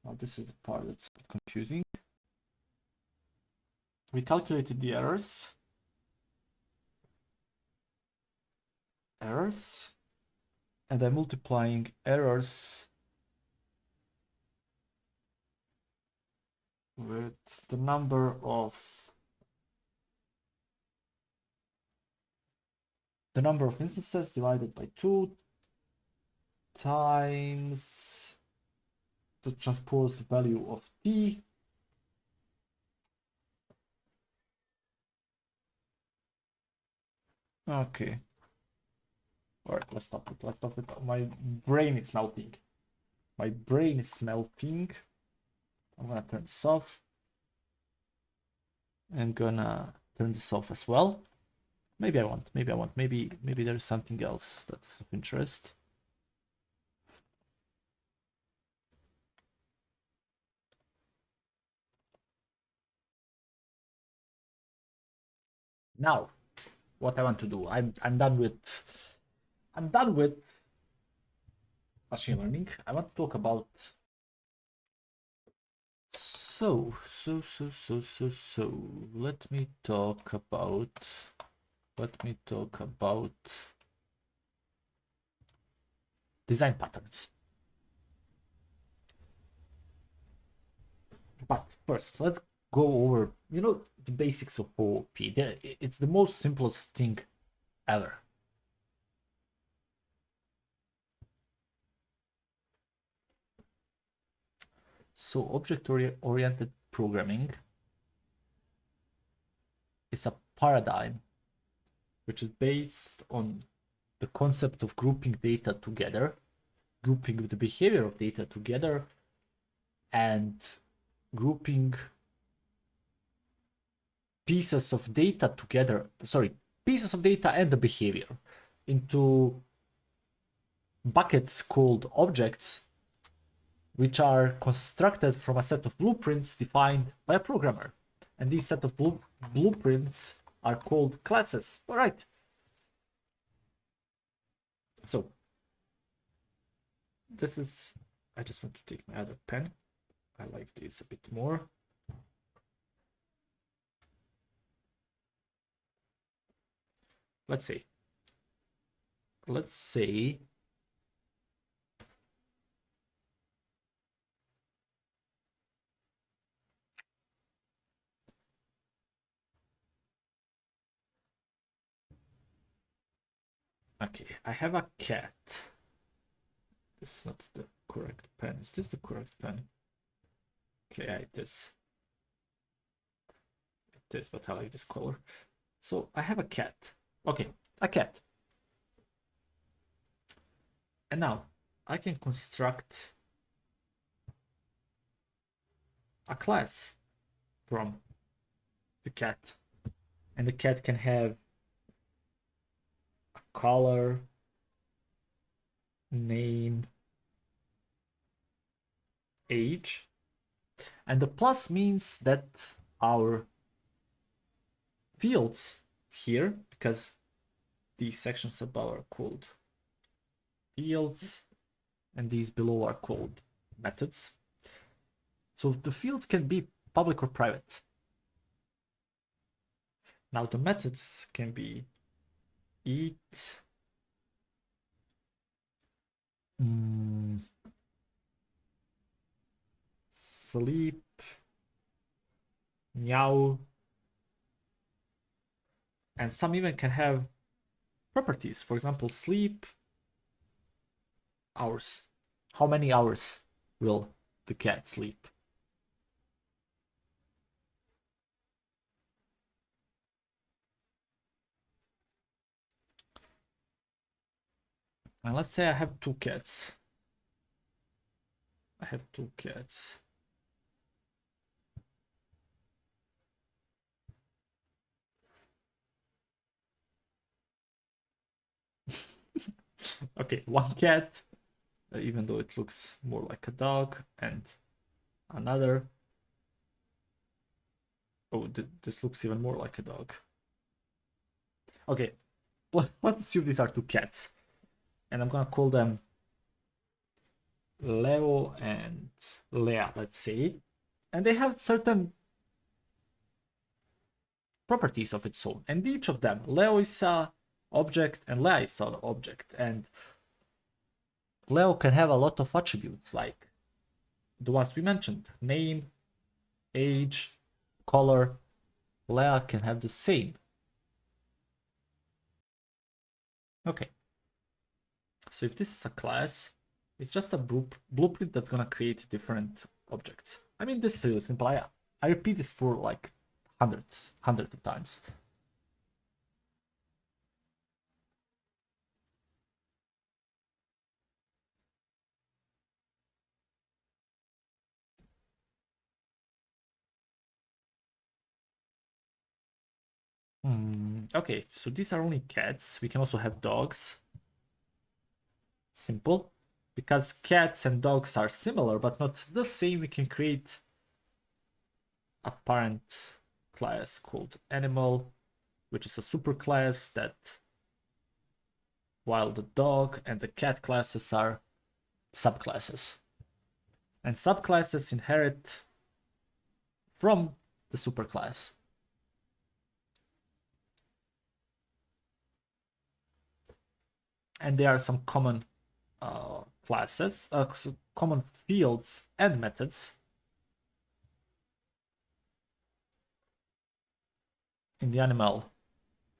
Now this is the part that's a bit confusing. We calculated the errors. And I'm multiplying errors with the number of instances divided by 2 times the transposed value of t. Okay. All right, let's stop it. My brain is melting. I'm gonna turn this off. I'm gonna turn this off as well. Maybe I won't. Maybe there's something else that's of interest. Now, what I want to do, I'm done with machine learning. I want to talk about let me talk about design patterns. But first, let's go over, the basics of OOP. It's the most simplest thing ever. So object-oriented programming is a paradigm which is based on the concept of grouping data together, grouping the behavior of data together, and grouping pieces of data and the behavior into buckets called objects, which are constructed from a set of blueprints defined by a programmer. And these set of blueprints are called classes. All right. So this is, I just want to take my other pen. I like this a bit more. Let's say okay, I have a cat This is not the correct pen. Is this the correct pen? Okay, yeah, it is. It is, but I like this color. So I have a cat. Okay, a cat. And now I can construct a class from the cat. And the cat can have a color, name, age. And the plus means that our fields here, because these sections above are called fields and these below are called methods. So the fields can be public or private. Now the methods can be eat, sleep, meow, and some even can have properties. For example, sleep hours. How many hours will the cat sleep? And let's say I have two cats. I have two cats. Okay, one cat, even though it looks more like a dog, and another. Oh, this looks even more like a dog. Okay, let's assume these are two cats. And I'm gonna call them Leo and Leah, let's say. And they have certain properties of its own. And each of them, Leo is a object and Leah is an object. And Leo can have a lot of attributes like the ones we mentioned: name, age, color. Leah can have the same. Okay. So if this is a class, it's just a blueprint that's gonna create different objects. I mean, this is really simple. I repeat this for like hundreds of times. Okay, so these are only cats. We can also have dogs. Simple. Because cats and dogs are similar, but not the same, we can create a parent class called animal, which is a superclass that, while the dog and the cat classes are subclasses. And subclasses inherit from the superclass. And there are some common classes, so common fields and methods in the animal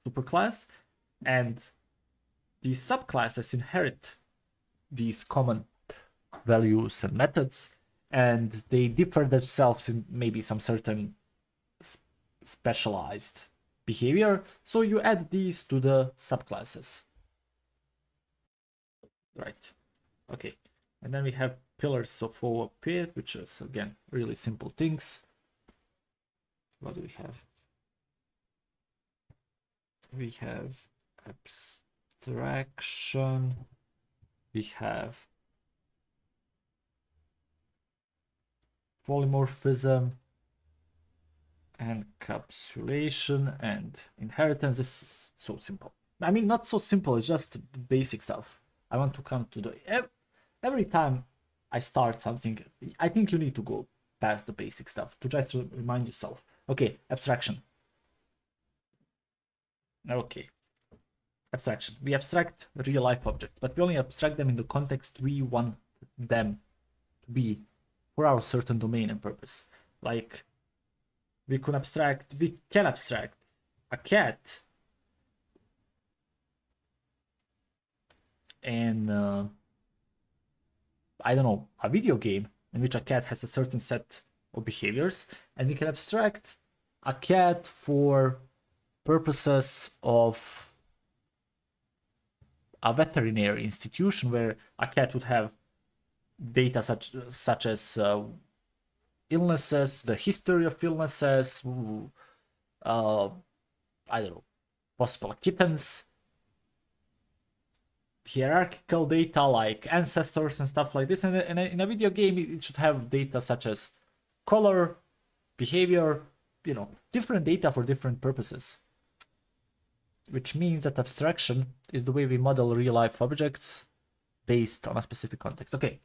superclass, and these subclasses inherit these common values and methods, and they differ themselves in maybe some certain specialized behavior, so you add these to the subclasses. Right. Okay. And then we have pillars of OOP, which is again really simple things. What do we have? We have abstraction. We have polymorphism and encapsulation and inheritance. This is so simple. I mean, not so simple, it's just basic stuff. I want to come to the every time I start something, I think you need to go past the basic stuff to just remind yourself. Okay, abstraction. Okay. Abstraction. We abstract real life objects, but we only abstract them in the context we want them to be for our certain domain and purpose. Like we can abstract a cat and I don't know, a video game in which a cat has a certain set of behaviors, and we can abstract a cat for purposes of a veterinary institution where a cat would have data such as illnesses, the history of illnesses, I don't know, possible kittens, hierarchical data like ancestors and stuff like this. And in a video game, it should have data such as color, behavior, different data for different purposes. Which means that abstraction is the way we model real-life objects based on a specific context. Okay,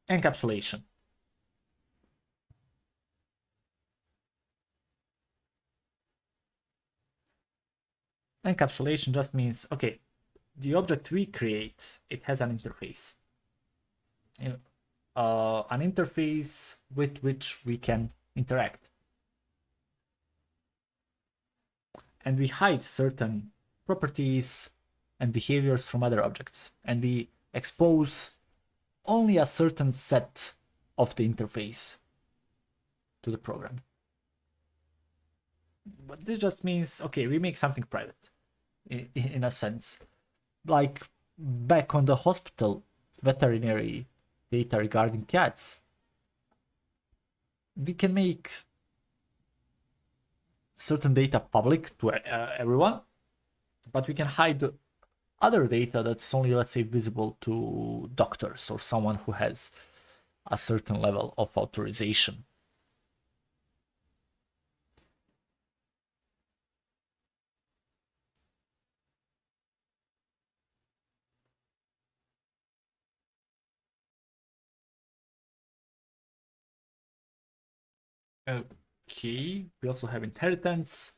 encapsulation. Encapsulation just means, okay, the object we create, it has an interface. An interface with which we can interact. And we hide certain properties and behaviors from other objects. And we expose only a certain set of the interface to the program. But this just means, okay, we make something private, in a sense. Like back on the hospital veterinary data regarding cats, we can make certain data public to everyone, but we can hide other data that's only, let's say, visible to doctors or someone who has a certain level of authorization. Okay, we also have inheritance,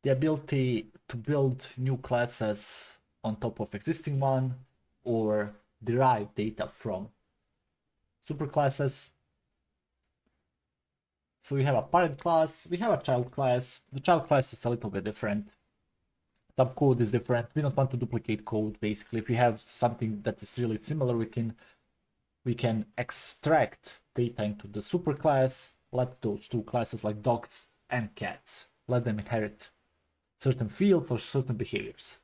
the ability to build new classes on top of existing one, or derive data from superclasses. So we have a parent class, we have a child class. The child class is a little bit different. Some code is different. We don't want to duplicate code, basically. If we have something that is really similar, we can extract data into the superclass, let those two classes like dogs and cats, let them inherit certain fields or certain behaviors.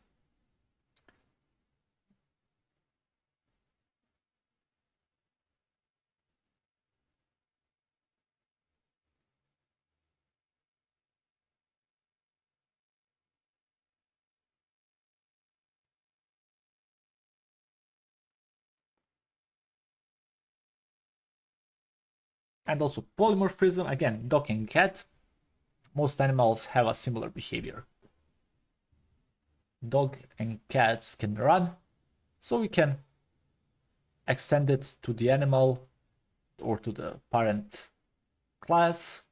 And also polymorphism, again, dog and cat. Most animals have a similar behavior. Dog and cats can run, so we can extend it to the animal or to the parent class.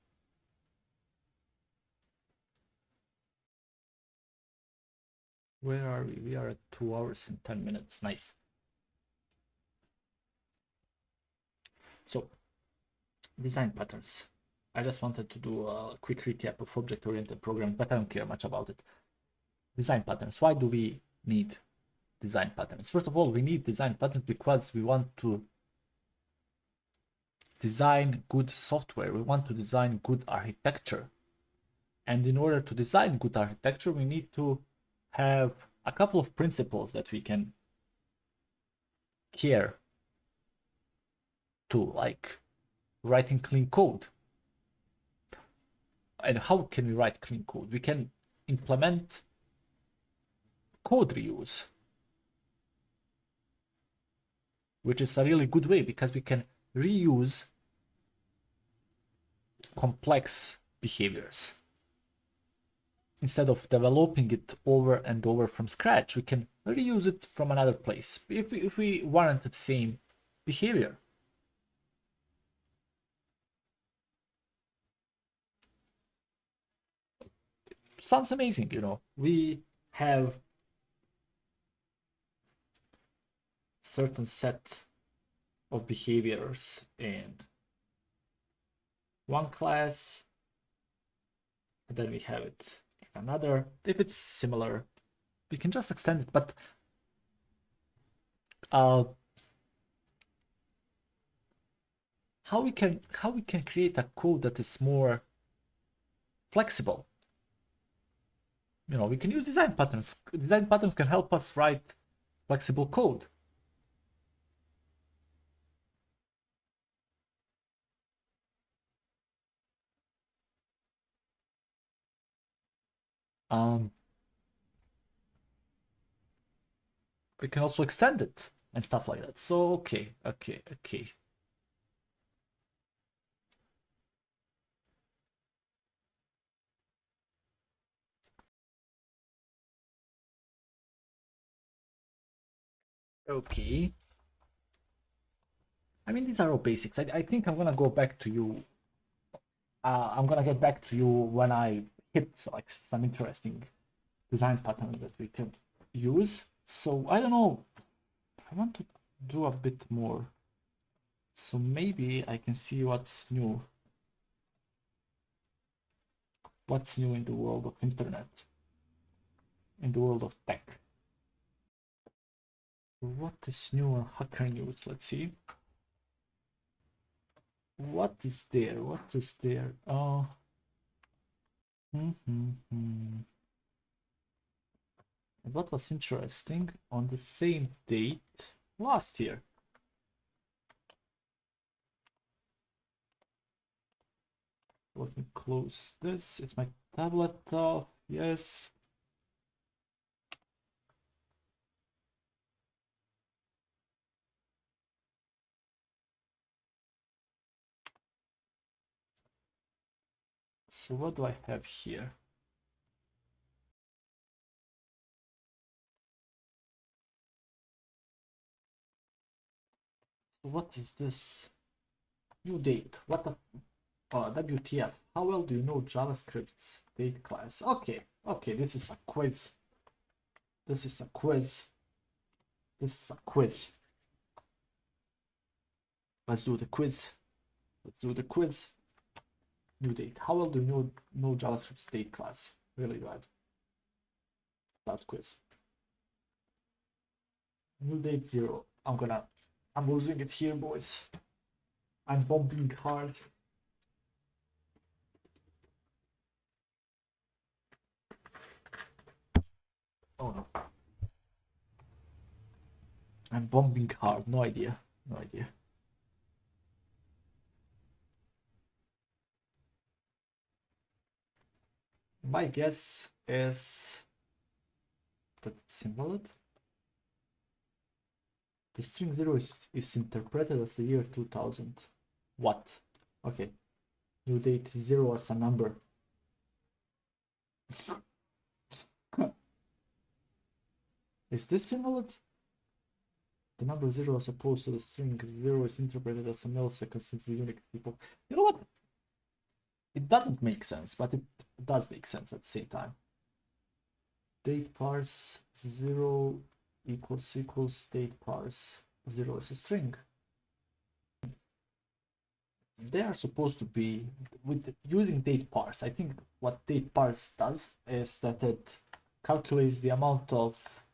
Where are we? We are at 2 hours and 10 minutes. Nice. So, design patterns. I just wanted to do a quick recap of object-oriented programming, but I don't care much about it. Design patterns. Why do we need design patterns? First of all, we need design patterns because we want to design good software. We want to design good architecture. And in order to design good architecture, we need to have a couple of principles that we can care to, like writing clean code. And how can we write clean code? We can implement code reuse, which is a really good way because we can reuse complex behaviors. Instead of developing it over and over from scratch, we can reuse it from another place if we warrant the same behavior. Sounds amazing, we have certain set of behaviors in one class, and then we have it in another. If it's similar, we can just extend it, but how we can create a code that is more flexible. You know, we can use design patterns. Design patterns can help us write flexible code. We can also extend it and stuff like that. So okay. Okay. I mean, these are all basics. I think I'm gonna go back to you. I'm gonna get back to you when I hit like some interesting design pattern that we can use. So I don't know. I want to do a bit more. So maybe I can see what's new. What's new in the world of internet? In the world of tech. What is new on Hacker News? Let's see. What is there? What is there? Oh. And what was interesting on the same date last year? Let me close this. It's my tablet off. Yes. So what do I have here? What is this? New date. What the WTF? How well do you know JavaScript's date class? Okay, this is a quiz. This is a quiz. This is a quiz. Let's do the quiz. Let's do the quiz. New date. How well do you know JavaScript's date class? Really bad. That quiz. New date 0. I'm losing it here, boys. I'm bombing hard. Oh no. I'm bombing hard. No idea. No idea. My guess is that it's invalid. The string 0 is interpreted as the year 2000. What? Okay. New date 0 as a number. Is this invalid? The number 0 as opposed to the string 0 is interpreted as a millisecond since the Unix people. You know what? It doesn't make sense, but it does make sense at the same time. Date parse 0 equals date parse 0 is a string. They are supposed to be with using date parse. I think what date parse does is that it calculates the amount of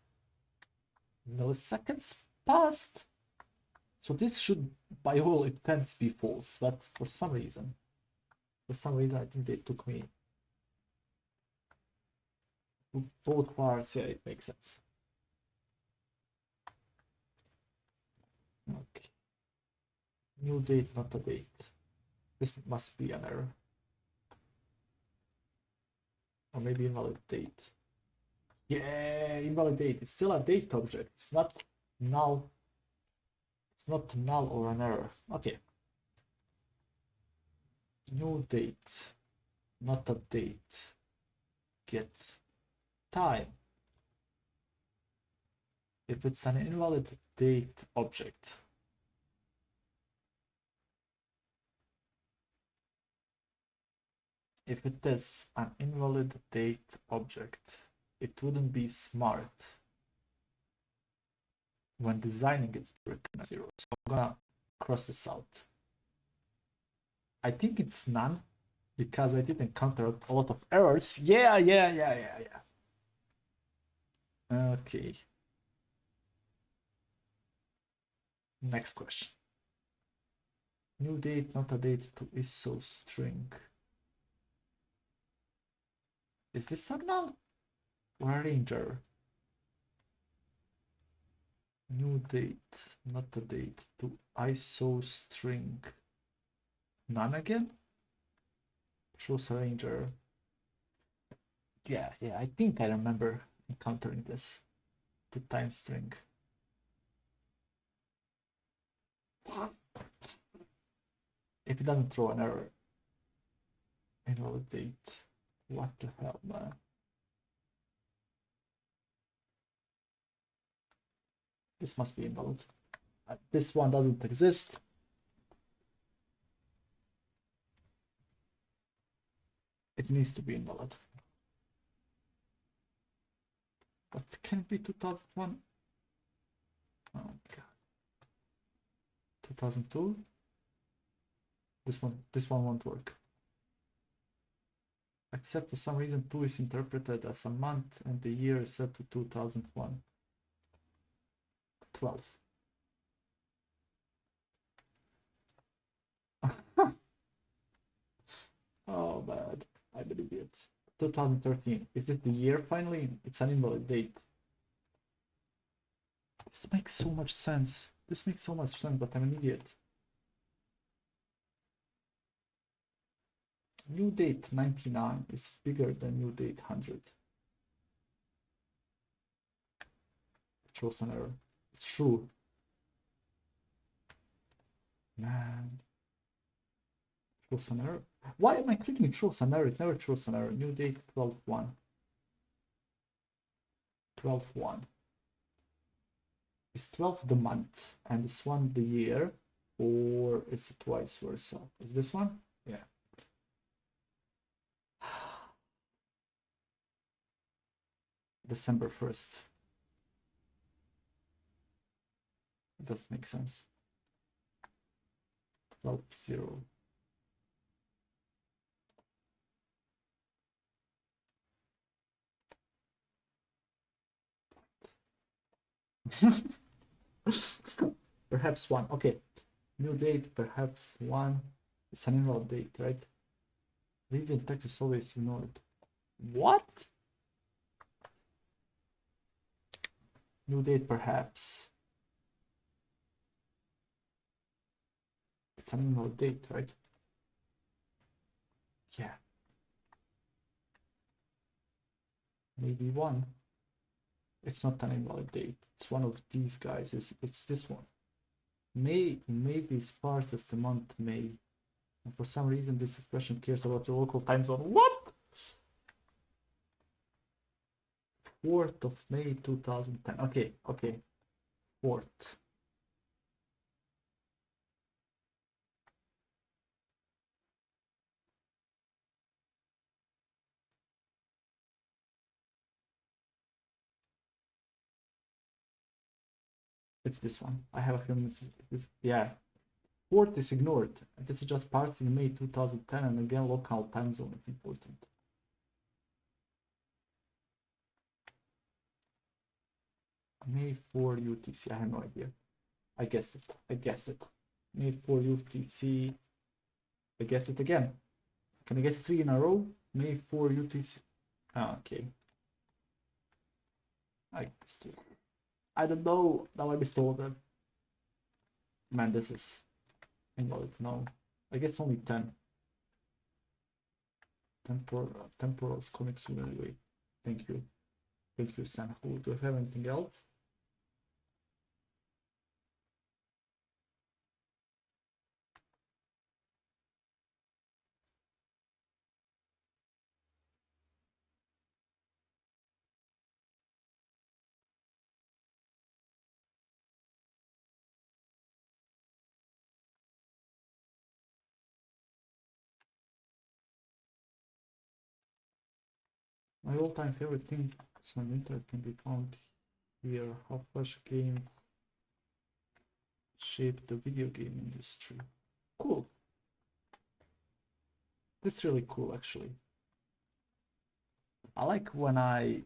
milliseconds passed. So this should by all intents be false, but for some reason I think they took me both parts. Yeah, it makes sense. Okay. New date, not a date. This must be an error. Or maybe invalid date. Yeah, invalid date. It's still a date object. It's not null. It's not null or an error. Okay. New date, not a date. Get time. If it's an invalid date object, if it is an invalid date object, it wouldn't be smart when designing it to return a 0. So I'm gonna cross this out. I think it's none because I did encounter a lot of errors. Yeah. Okay. Next question. New date, not a date to ISO string. Is this a null or a range error? New date, not a date to ISO string. None again? Shows a range error. Yeah, I think I remember encountering this. To time string. If it doesn't throw an error, invalidate. What the hell, man? This must be invalid. This one doesn't exist. It needs to be invalid. But can it be 2001? Oh god. 2002? This one won't work. Except for some reason 2 is interpreted as a month and the year is set to 2001. 12. Oh bad. I'm an idiot. 2013. Is this the year finally? It's an invalid date. This makes so much sense. This makes so much sense, but I'm an idiot. New date 99 is bigger than new date 100. It shows an error. It's true. Man. It shows an error. Why am I clicking it shows an error? It never shows an error. New date 12-1. 12-1. Is 12 the month and is 1 the year? Or is it vice versa? Is this one? Yeah. December 1st. It doesn't make sense. 12-0. Perhaps 1. Okay. New date, perhaps 1. It's an invalid date, right? Radiant text is always ignored. What? New date, perhaps. It's an invalid date, right? Yeah. Maybe 1. It's not an invalid date. It's one of these guys. It's this one. Maybe sparse as the month May. And for some reason this expression cares about the local time zone. What? 4th of May 2010. Okay. 4th. It's this one. I have a feeling yeah. 4th is ignored. This is just parsing May 2010, and again local time zone is important. May 4 UTC. I have no idea. I guessed it. May 4 UTC. I guessed it again. Can I guess 3 in a row? May 4 UTC. Okay. I guessed it. I don't know. Now I missed all of them. Man, this is invalid. No. I guess only 10. Temporals coming soon anyway. Thank you. Thank you, Sanhu. Do I have anything else? My all-time favorite thing on the internet can be found here. How Flash games shaped the video game industry. Cool. This is really cool, actually. I like when I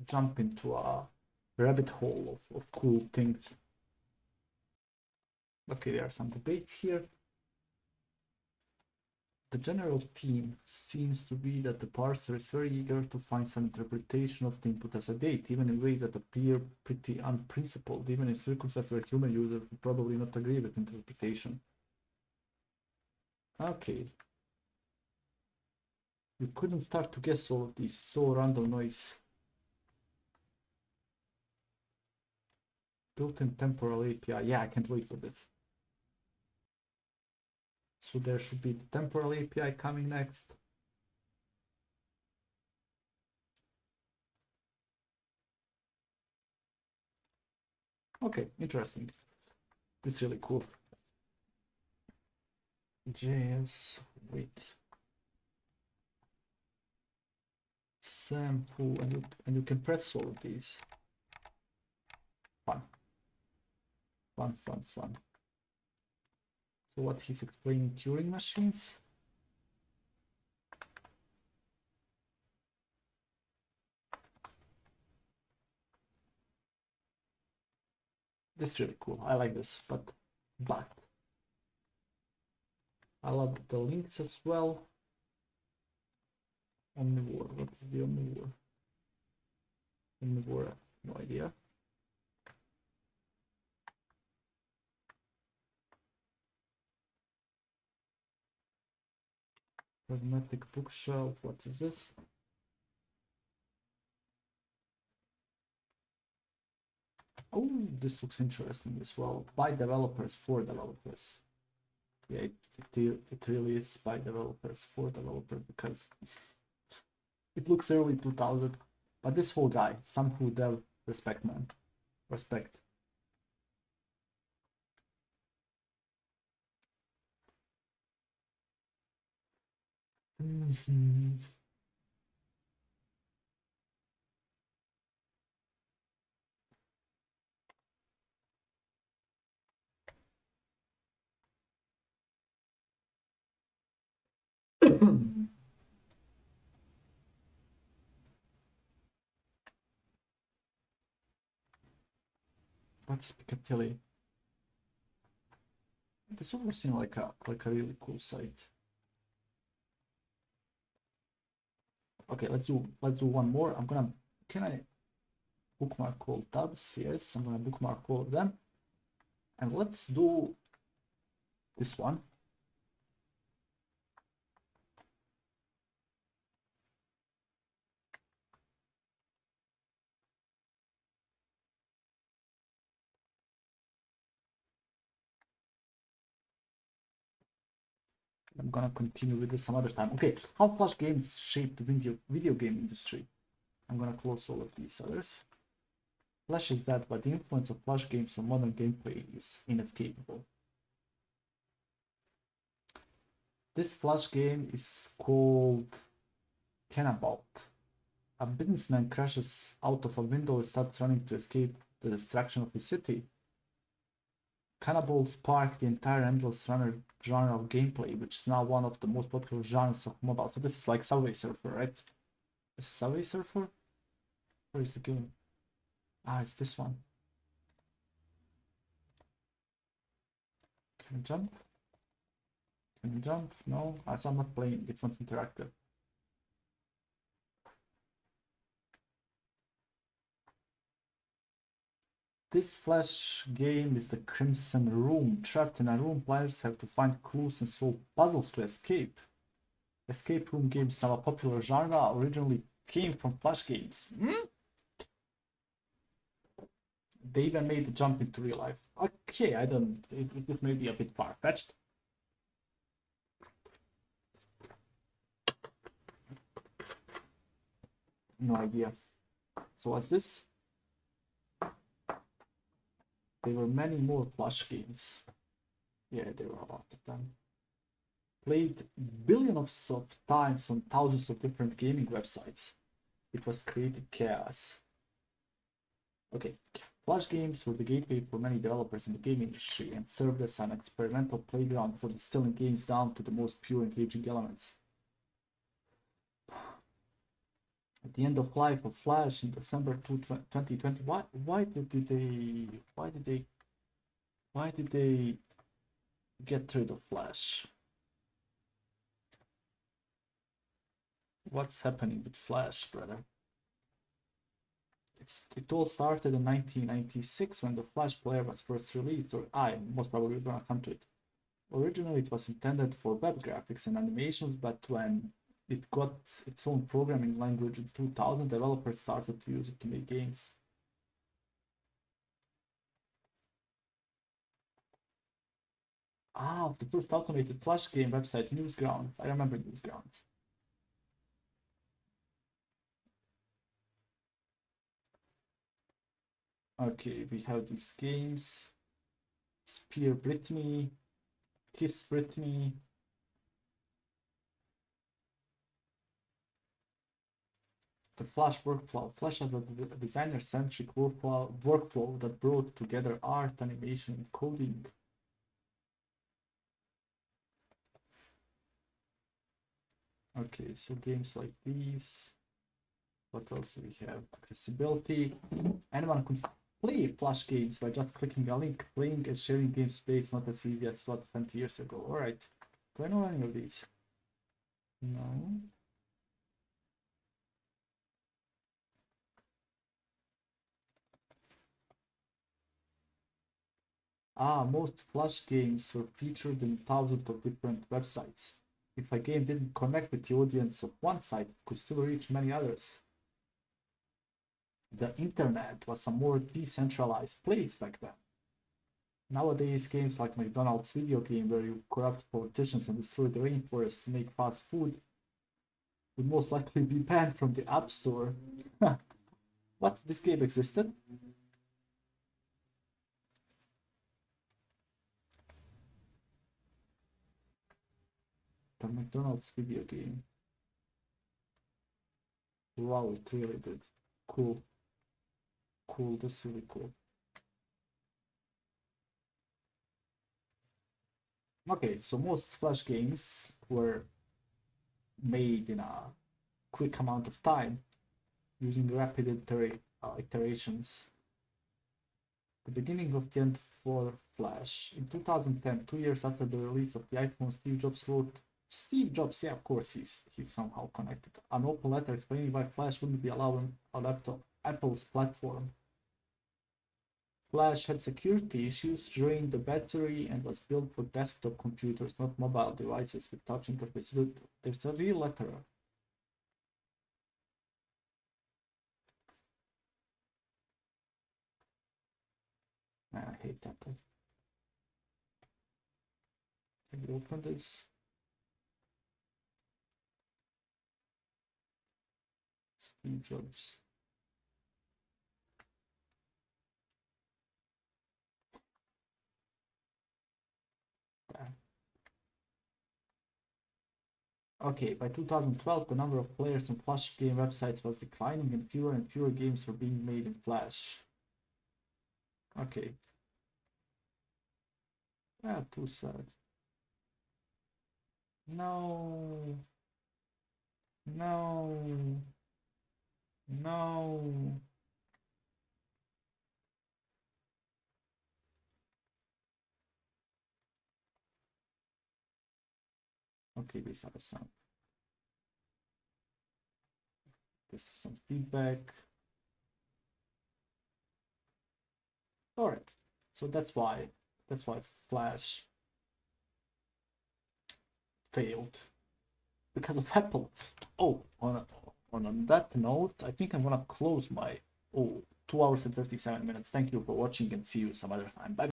jump into a rabbit hole of cool things. Okay, there are some debates here. The general theme seems to be that the parser is very eager to find some interpretation of the input as a date, even in ways that appear pretty unprincipled, even in circumstances where human users would probably not agree with interpretation. Okay. You couldn't start to guess all of these, it's so random noise. Built-in temporal API, yeah, I can't wait for this. So there should be the temporal API coming next. Okay, interesting. This is really cool. JS, wait. Sample, and you can press all of these. Fun. So what he's explaining, Turing machines. This is really cool. I like this, but I love the links as well. Omnivore. What is the omnivore? Omnivore, no idea. Pragmatic bookshelf. What is this? Oh, this looks interesting as well. By developers for developers. Yeah, it really is by developers for developers because it looks early 2000. But this whole guy, some who dev, respect, man. Respect. What's Piccadilly? This almost seems like a really cool site. Okay, let's do one more. Can I bookmark all tabs? Yes, I'm gonna bookmark all of them. And let's do this one. I'm gonna continue with this some other time. Okay, how Flash games shaped the video game industry. I'm gonna close all of these others. Flash is dead, but the influence of Flash games on modern gameplay is inescapable. This Flash game is called Cannabalt. A businessman crashes out of a window and starts running to escape the destruction of his city. Cannibal sparked the entire endless runner genre of gameplay, which is now one of the most popular genres of mobile. So this is like Subway Surfer, right? Is it Subway Surfer? Where is the game? Ah, it's this one. Can you jump? Can you jump? No, so I'm not playing. It's not interactive. This Flash game is the Crimson Room. Trapped in a room, players have to find clues and solve puzzles to escape. Escape room games now a popular genre, originally came from Flash games. They even made the jump into real life. Okay, this may be a bit far-fetched. No idea. So what's this? There were many more Flash games. Yeah, there were a lot of them. Played billions of times on thousands of different gaming websites. It was creative chaos. Okay, Flash games were the gateway for many developers in the game industry and served as an experimental playground for distilling games down to the most pure engaging elements. At the end of life of Flash in December 2020. Why did they get rid of Flash? What's happening with Flash, brother? It all started in 1996 when the Flash player was first released, or I most probably gonna come to it. Originally, it was intended for web graphics and animations, but when it got its own programming language in 2000, developers started to use it to make games. Ah, the first automated Flash game website, Newsgrounds. I remember Newsgrounds. Okay, we have these games. Spear Britney, Kiss Britney. The Flash workflow. Flash has a designer-centric workflow that brought together art, animation, and coding. Okay, so games like these. What else do we have? Accessibility. Anyone can play Flash games by just clicking a link. Playing and sharing games today is not as easy as it was 20 years ago. Alright. Do I know any of these? No. Ah, most Flash games were featured in thousands of different websites. If a game didn't connect with the audience of one site, it could still reach many others. The internet was a more decentralized place back then. Nowadays, games like McDonald's video game, where you corrupt politicians and destroy the rainforest to make fast food, would most likely be banned from the App Store. What? This game existed? The McDonald's video game. Wow, it really did. Cool. Cool, that's really cool. Okay, so most Flash games were made in a quick amount of time using rapid iterations. The beginning of the end for Flash. In 2010, 2 years after the release of the iPhone, Steve Jobs wrote, Steve Jobs, yeah, of course, he's somehow connected, an open letter explaining why Flash wouldn't be allowed on Apple's platform. Flash had security issues, drained the battery, and was built for desktop computers, not mobile devices with touch interface. Look, there's a real letter. I hate Apple. Can we open this? Steve Jobs. Okay, by 2012, the number of players on Flash game websites was declining and fewer games were being made in Flash. Okay. Ah, too sad. No. No. No. Okay, these are some. This is some feedback. All right. So that's why Flash failed because of Apple. Oh, on that note, I think I'm gonna close my 2 hours and 37 minutes. Thank you for watching and see you some other time. Bye.